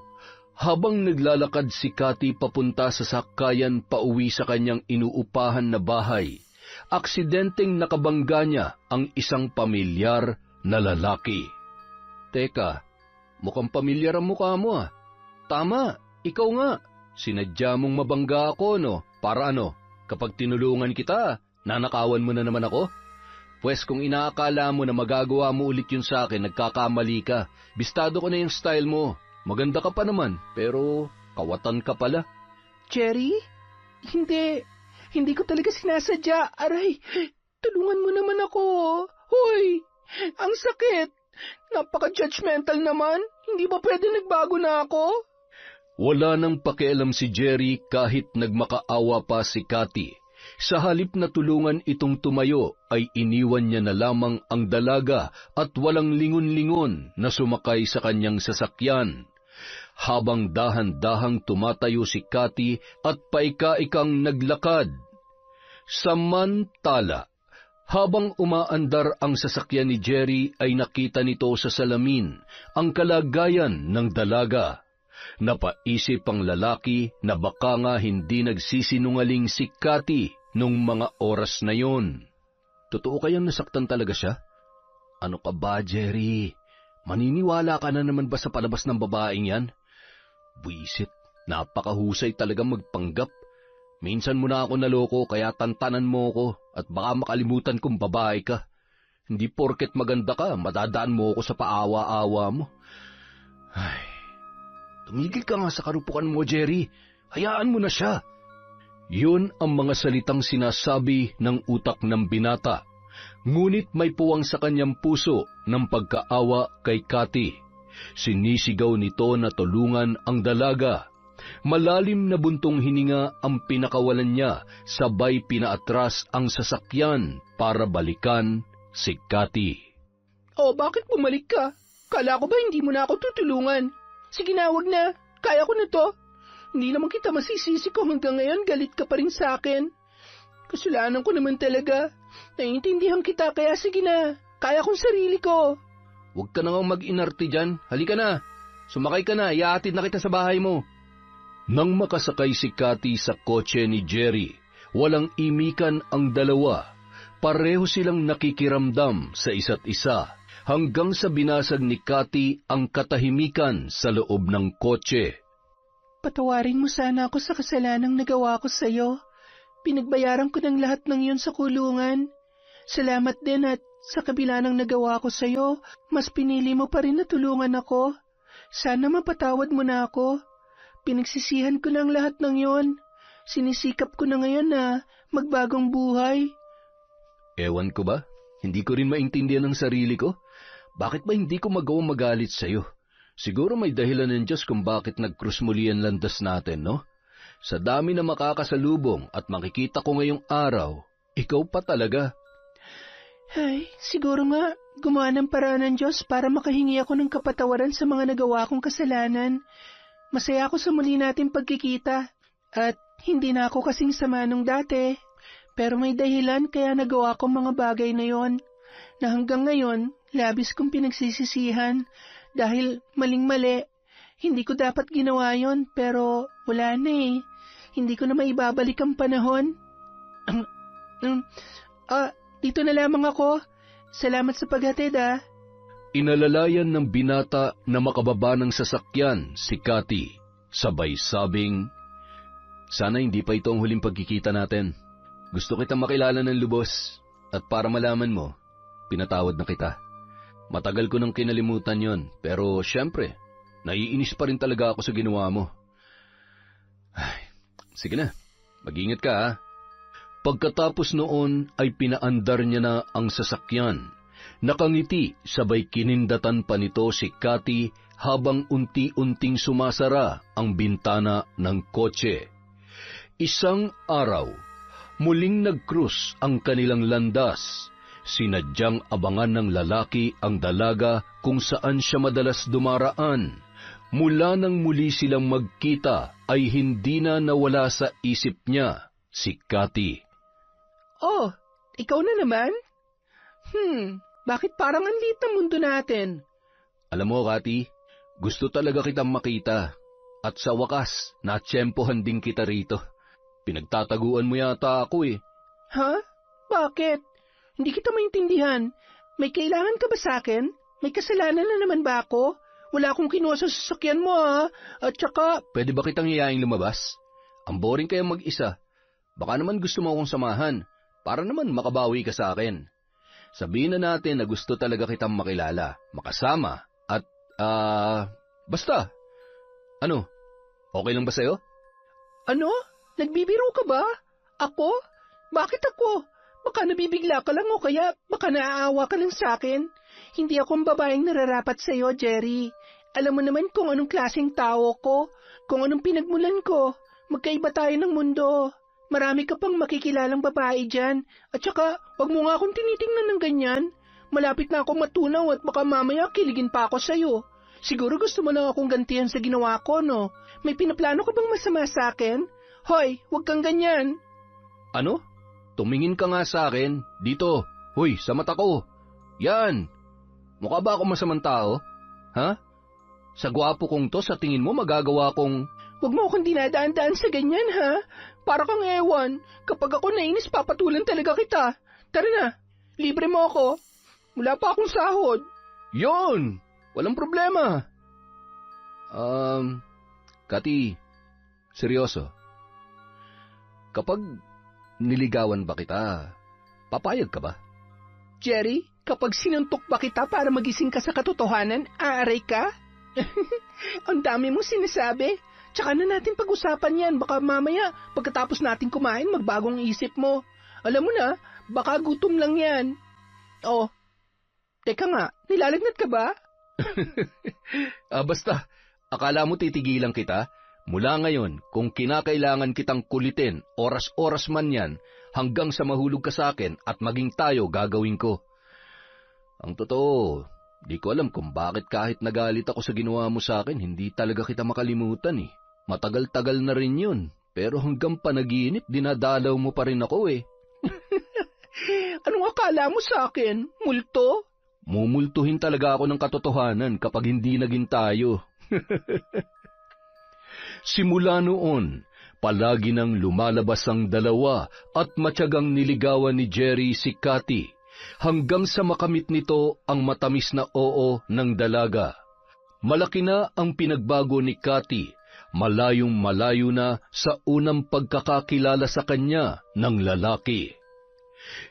habang naglalakad si Cathy papunta sa sakayan pauwi sa kanyang inuupahan na bahay, aksidenteng nakabangga niya ang isang pamilyar na lalaki. Teka, mukhang pamilyar ang mukha mo ah. Tama, ikaw nga. Sinadya mong mabangga ako, no? Para ano, kapag tinulungan kita, nanakawan mo na naman ako? Pwes kung inaakala mo na magagawa mo ulit yun sa akin, nagkakamali ka. Bistado ko na yung style mo. Maganda ka pa naman, pero kawatan ka pala. Jerry? Hindi ko talaga sinasadya. Aray, tulungan mo naman ako. Hoy, ang sakit. Napaka-judgmental naman. Hindi ba pwede nagbago na ako? Wala nang pakialam si Jerry kahit nagmakaawa pa si Cathy. Sa halip na tulungan itong tumayo, ay iniwan niya na lamang ang dalaga at walang lingon-lingon na sumakay sa kanyang sasakyan. Habang dahan-dahang tumatayo si Cathy at paika-ikang naglakad. Samantala, habang umaandar ang sasakyan ni Jerry ay nakita nito sa salamin ang kalagayan ng dalaga. Napaisip ang lalaki na baka nga hindi nagsisinungaling si Cathy nung mga oras na yon. Totoo kayang nasaktan talaga siya? Ano ka ba, Jerry? Maniniwala ka na naman ba sa palabas ng babaeng yan? Buisit, napakahusay talagang magpanggap. Minsan mo na ako naloko kaya tantanan mo ko at baka makalimutan kong babae ka. Hindi porket maganda ka, madadaan mo ako sa paawa-awa mo. Ay, tumigil ka nga sa karupukan mo, Jerry. Hayaan mo na siya. Yun ang mga salitang sinasabi ng utak ng binata. Ngunit may puwang sa kanyang puso ng pagkaawa kay Cathy. Sinisigaw nito na tulungan ang dalaga. Malalim na buntong hininga ang pinakawalan niya, sabay pinaatras ang sasakyan para balikan si Cathy. Oh, bakit bumalik ka? Kala ko ba hindi mo na ako tutulungan? Sige na, wag na. Kaya ko na to. Hindi naman kita masisisi kung hanggang ngayon galit ka pa rin sa akin. Kasalanan ko naman talaga. Naiintindihan kita kaya sige na. Kaya kong sarili ko. Huwag ka na nga mag-inarte dyan. Halika na. Sumakay ka na. Ihahatid na kita sa bahay mo. Nang makasakay si Cathy sa kotse ni Jerry, walang imikan ang dalawa. Pareho silang nakikiramdam sa isa't isa hanggang sa binasag ni Cathy ang katahimikan sa loob ng kotse. Patawarin mo sana ako sa kasalanang nagawa ko sa'yo. Pinagbayaran ko ng lahat ng yun sa kulungan. Salamat din at sa kabila ng nagawa ko sa'yo, mas pinili mo pa rin na tulungan ako. Sana mapatawad mo na ako. Pinagsisihan ko na ang lahat ng yon. Sinisikap ko na ngayon na magbagong buhay. Ewan ko ba? Hindi ko rin maintindihan ang sarili ko. Bakit ba hindi ko magawang magalit sa'yo? Siguro may dahilan ng Diyos kung bakit nag-krus muli ang landas natin, no? Sa dami na makakasalubong at makikita ko ngayong araw, ikaw pa talaga. Ay, siguro nga, gumawa ng paraan ng Diyos para makahingi ako ng kapatawaran sa mga nagawa kong kasalanan. Masaya ako sa muli nating pagkikita at hindi na ako kasing sama nung dati. Pero may dahilan kaya nagawa kong mga bagay na yon na hanggang ngayon labis kong pinagsisisihan dahil maling-mali. Hindi ko dapat ginawa yon pero wala na eh. Hindi ko na maibabalik ang panahon. Dito na lamang ako. Salamat sa paghatid ah. Inalalayan ng binata na makababa ng sasakyan si Cathy. Sabay sabing, sana hindi pa ito ang huling pagkikita natin. Gusto kitang makilala ng lubos at para malaman mo, pinatawad na kita. Matagal ko nang kinalimutan yon, pero syempre, naiinis pa rin talaga ako sa ginawa mo. Ay, sige na, mag-ingat ka ha. Pagkatapos noon ay pinaandar niya na ang sasakyan. Nakangiti sabay kinindatan pa nito si Cathy habang unti-unting sumasara ang bintana ng kotse. Isang araw, muling nagkrus ang kanilang landas. Sinadyang abangan ng lalaki ang dalaga kung saan siya madalas dumaraan. Mula nang muli silang magkita ay hindi na nawala sa isip niya si Cathy. Oh, ikaw na naman? Bakit parang ang liit ng mundo natin? Alam mo, Cathy, gusto talaga kitang makita. At sa wakas, natsyempohan din kita rito. Pinagtataguan mo yata ako eh. Ha? Bakit? Hindi kita maintindihan. May kailangan ka ba sa akin? May kasalanan na naman ba ako? Wala akong kinuha sa sasakyan mo ha. At saka... Pwede ba kitang iyaing lumabas? Ang boring kayong mag-isa. Baka naman gusto mo akong samahan. Para naman makabawi ka sa akin. Sabihin na natin na gusto talaga kitang makilala, makasama, at, basta. Ano? Okay lang ba sa'yo? Ano? Nagbibiro ka ba? Ako? Bakit ako? Baka nabibigla ka lang o kaya baka naaawa ka lang sa akin. Hindi ako ang babaeng nararapat sa'yo, Jerry. Alam mo naman kung anong klaseng tao ko, kung anong pinagmulan ko. Magkaiba tayo ng mundo. Marami ka pang makikilalang babae dyan. At saka, wag mo nga akong tinitingnan ng ganyan. Malapit na akong matunaw at baka mamaya kiligin pa ako sa'yo. Siguro gusto mo lang akong gantihan sa ginawa ko, no? May pinaplano ka bang masama sa akin? Hoy, wag kang ganyan. Ano? Tumingin ka nga sa akin. Dito. Hoy, sa mata ko. Yan. Mukha ba ako masamang tao? Ha? Sa gwapo kong to, sa tingin mo magagawa kong... Huwag mo akong dinadaan-daan sa ganyan, ha? Para kang ewan. Kapag ako nainis, papatulan talaga kita. Tara na, libre mo ako. Wala pa akong sahod. Yon! Walang problema. Kati, seryoso. Kapag niligawan ba kita, papayag ka ba? Jerry, kapag sinuntok ba kita para magising ka sa katotohanan, aaray ka? Ang dami mong sinasabi. Tsaka na natin pag-usapan yan. Baka mamaya, pagkatapos natin kumain, magbagong isip mo. Alam mo na, baka gutom lang yan. Oh, teka nga, nilalagnat ka ba? Basta, akala mo titigilan kita? Mula ngayon, kung kinakailangan kitang kulitin, oras-oras man yan, hanggang sa mahulog ka sa akin at maging tayo gagawin ko. Ang totoo, di ko alam kung bakit kahit nagalit ako sa ginawa mo sa akin, hindi talaga kita makalimutan eh. Matagal-tagal na rin yun, pero hanggang panaginip, dinadalaw mo pa rin ako eh. Anong akala mo sa akin? Multo? Mumultuhin talaga ako ng katotohanan kapag hindi naging tayo. Simula noon, palagi nang lumalabas ang dalawa at matyagang niligawan ni Jerry si Cathy, hanggang sa makamit nito ang matamis na oo ng dalaga. Malaki na ang pinagbago ni Cathy, malayong malayo na sa unang pagkakakilala sa kanya ng lalaki.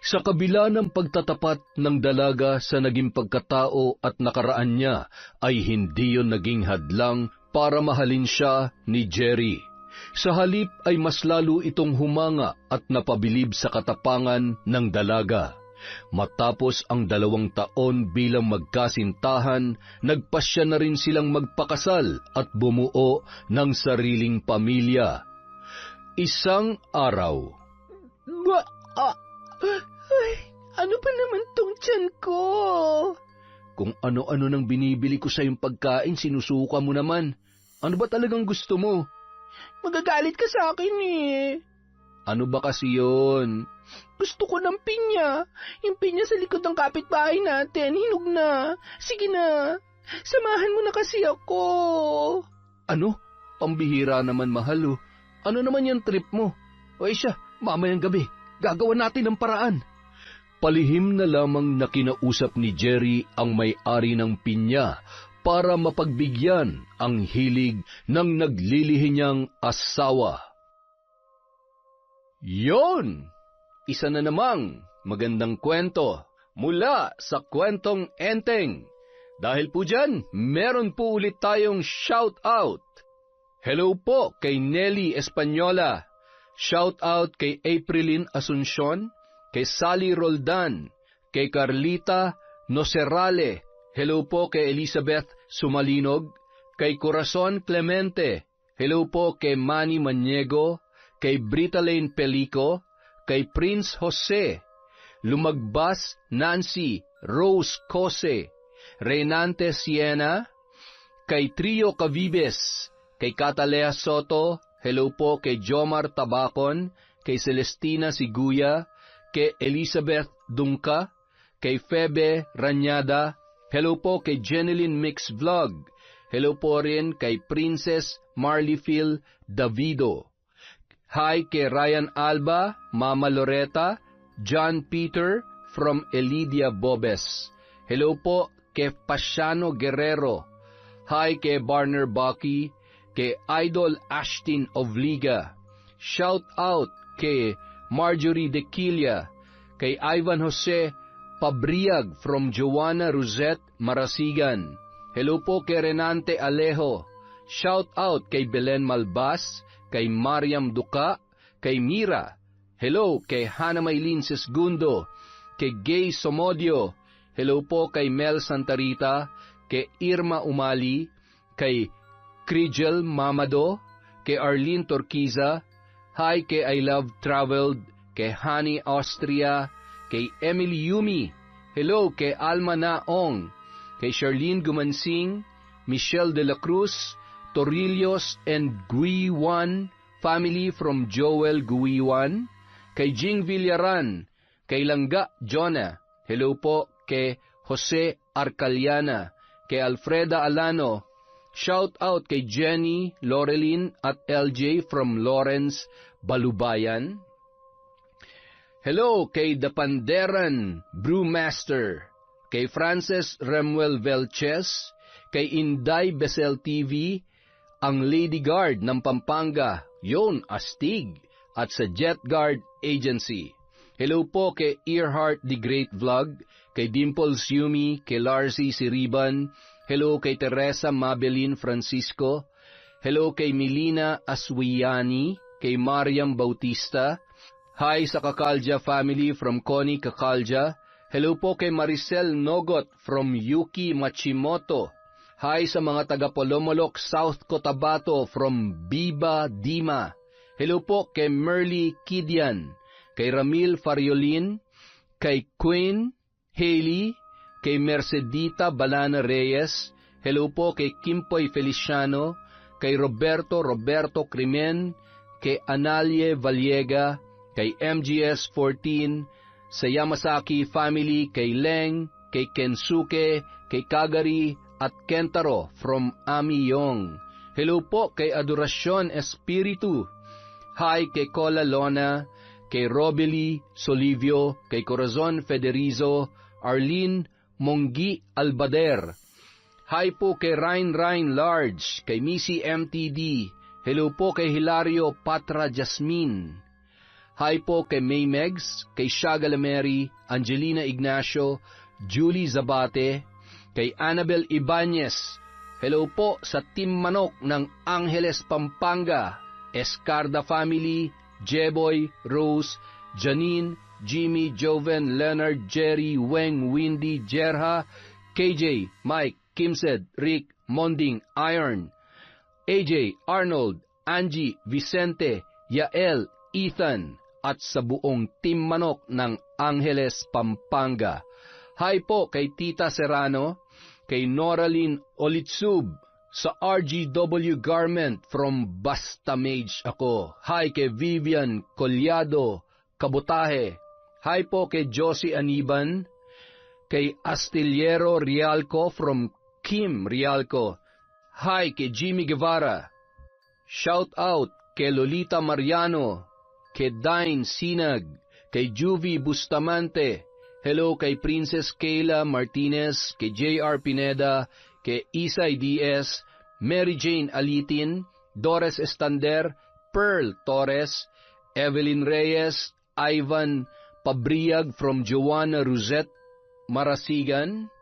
Sa kabila ng pagtatapat ng dalaga sa naging pagkatao at nakaraan niya, ay hindi yon naging hadlang para mahalin siya ni Jerry. Sa halip ay mas lalo itong humanga at napabilib sa katapangan ng dalaga. Matapos ang 2 taon bilang magkasintahan, nagpasya na rin silang magpakasal at bumuo ng sariling pamilya. Isang araw. Ay, ano ba naman tong tiyan ko? Kung ano-ano nang binibili ko sa iyong pagkain, sinusuka mo naman. Ano ba talagang gusto mo? Magagalit ka sa akin eh. Ano ba kasi yun? Gusto ko ng pinya. Yung pinya sa likod ng kapitbahay natin, hinog na. Sige na, samahan mo na kasi ako. Ano? Pambihira naman, mahal. Ano naman yung trip mo? O siya, mamayang gabi, gagawa natin ng paraan. Palihim na lamang na kinausap ni Jerry ang may-ari ng pinya para mapagbigyan ang hilig ng naglilihi niyang asawa. Yon! Isa na namang magandang kwento mula sa Kwentong Enteng. Dahil po dyan, meron po ulit tayong shout-out. Hello po kay Nelly Española. Shout-out kay Aprilin Asuncion, kay Sally Roldan, kay Carlita Nocerale. Hello po kay Elizabeth Sumalinog, kay Corazon Clemente. Hello po kay Manny Maniego, kay Brita Lane Pelico, kay Prince Jose, Lumagbas Nancy Rose Cose, Reynante Siena, kay Trio Cavibes, kay Catalea Soto. Hello po kay Jomar Tabacon, kay Celestina Siguya, kay Elizabeth Dungka, kay Febe Ranyada. Hello po kay Jeneline Mix Vlog. Hello po rin kay Princess Marleyphil Davido. Hi kay Ryan Alba, Mama Loretta, John Peter from Elidia Bobes. Hello po kay Pasiano Guerrero. Hi kay Barner Bucky, kay Idol Ashtin of Liga. Shout out kay Marjorie Dequilia, kay Ivan Jose Pabriag from Joanna Rosette Marasigan. Hello po kay Renante Alejo. Shout out kay Belen Malbas, kay Mariam Duca, kay Mira. Hello kay Hana Maylin Sesgundo, kay Gay Somodio. Hello po kay Mel Santarita, kay Irma Umali, kay Crijel Mamado, kay Arlene Torquiza. Hi kay I Love Traveled, kay Honey Austria, kay Emily Yumi. Hello kay Alma Naong, kay Charlene Gumansing, Michelle De La Cruz, Torillos and Guiwan family from Joel Guiwan, kay Jing Villaran, kay Langga Jonah. Hello po kay Jose Arcaliana, kay Alfreda Alano. Shout out kay Jenny, Laurelin at LJ from Lawrence, Balubayan. Hello kay Dapanderan Brewmaster, kay Frances Remuel Velches, kay Inday Besel TV, ang Lady Guard ng Pampanga, Yon Astig, at sa Jet Guard Agency. Hello po kay Earhart The Great Vlog, kay Dimples Yumi, kay Larcy Siriban. Hello kay Teresa Mabelin Francisco. Hello kay Milina Aswiani, kay Mariam Bautista. Hi sa Kakalja family from Connie Kakalja. Hello po kay Maricel Nogot from Yuki Machimoto. Hi sa mga taga Polomolok, South Cotabato from Biba Dima. Hello po kay Merly Kidian, kay Ramil Fariolin, kay Queen Haley, kay Mercedita Balana Reyes. Hello po kay Kimpoy Feliciano, kay Roberto Crimen, kay Analie Vallega, kay MGS 14, sa Yamasaki family, kay Leng, kay Kensuke, kay Kagari, at Kentaro from Ami Yong. Hello po kay Adoracion Espiritu. Hi kay Cola Lona, kay Robely Solivio, kay Corazon Federizo, Arlene Monggi Albader. Hi po kay Ryan Large, kay Missy MTD. Hello po kay Hilario Patra Jasmine. Hi po kay May Megs, kay Shagala Mary, Angelina Ignacio, Julie Zabate, kay Annabel Ibanez. Hello po sa Team Manok ng Angeles, Pampanga, Escarda Family, Jeboy, Rose, Janine, Jimmy, Joven, Leonard, Jerry, Weng, Windy, Jerha, KJ, Mike, Kimsed, Rick, Monding, Iron, AJ, Arnold, Angie, Vicente, Yael, Ethan, at sa buong Team Manok ng Angeles, Pampanga. Hi po kay Tita Serrano, kay Noraline Olitsub, sa RGW Garment from Bastamage ako. Hi kay Vivian Collado, Kabutahe. Hi po kay Josie Aniban, kay Astillero Rialco from Kim Rialco. Hi kay Jimmy Guevara. Shout out kay Lolita Mariano, kay Dine Sinag, kay Juvie Bustamante. Hello kay Princess Kayla Martinez, kay JR Pineda, kay Isay Diaz, Mary Jane Alitin, Doris Estander, Pearl Torres, Evelyn Reyes, Ivan Pabriag from Joanna Rosette Marasigan.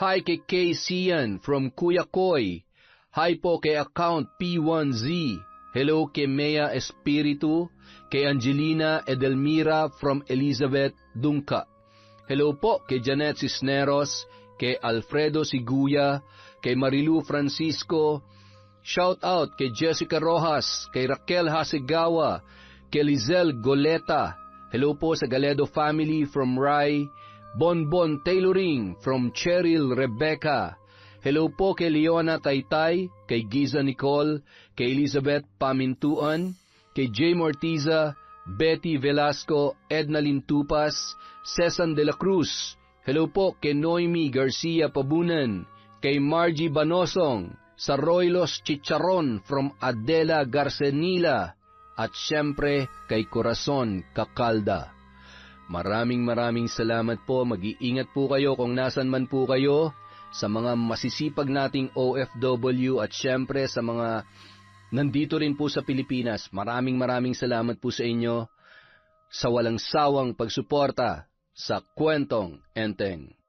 Hi kay Kay Sian from Kuya Koy. Hi po kay Account P1Z. Hello kay Mea Espiritu, kay Angelina Edelmira from Elizabeth Dungka. Hello po kay Janet Cisneros, kay Alfredo Siguya, kay Marilu Francisco. Shout out kay Jessica Rojas, kay Raquel Hasegawa, kay Lizelle Goleta. Hello po sa Galedo family from Rai, Bonbon Tailoring from Cheryl Rebecca. Hello po kay Leona Taytay, kay Giza Nicole, kay Elizabeth Pamintuan, kay Jay Mortiza, Betty Velasco, Edna Lintupas, Cesan de la Cruz. Hello po kay Noemi Garcia Pabunan, kay Margie Banosong, sa Roylos Chicharon from Adela Garcenila, at syempre kay Corazon Kakalda. Maraming salamat po. Mag-iingat po kayo kung nasan man po kayo, sa mga masisipag nating OFW at syempre sa mga nandito rin po sa Pilipinas. Maraming salamat po sa inyo sa walang sawang pagsuporta sa Kwentong Enteng.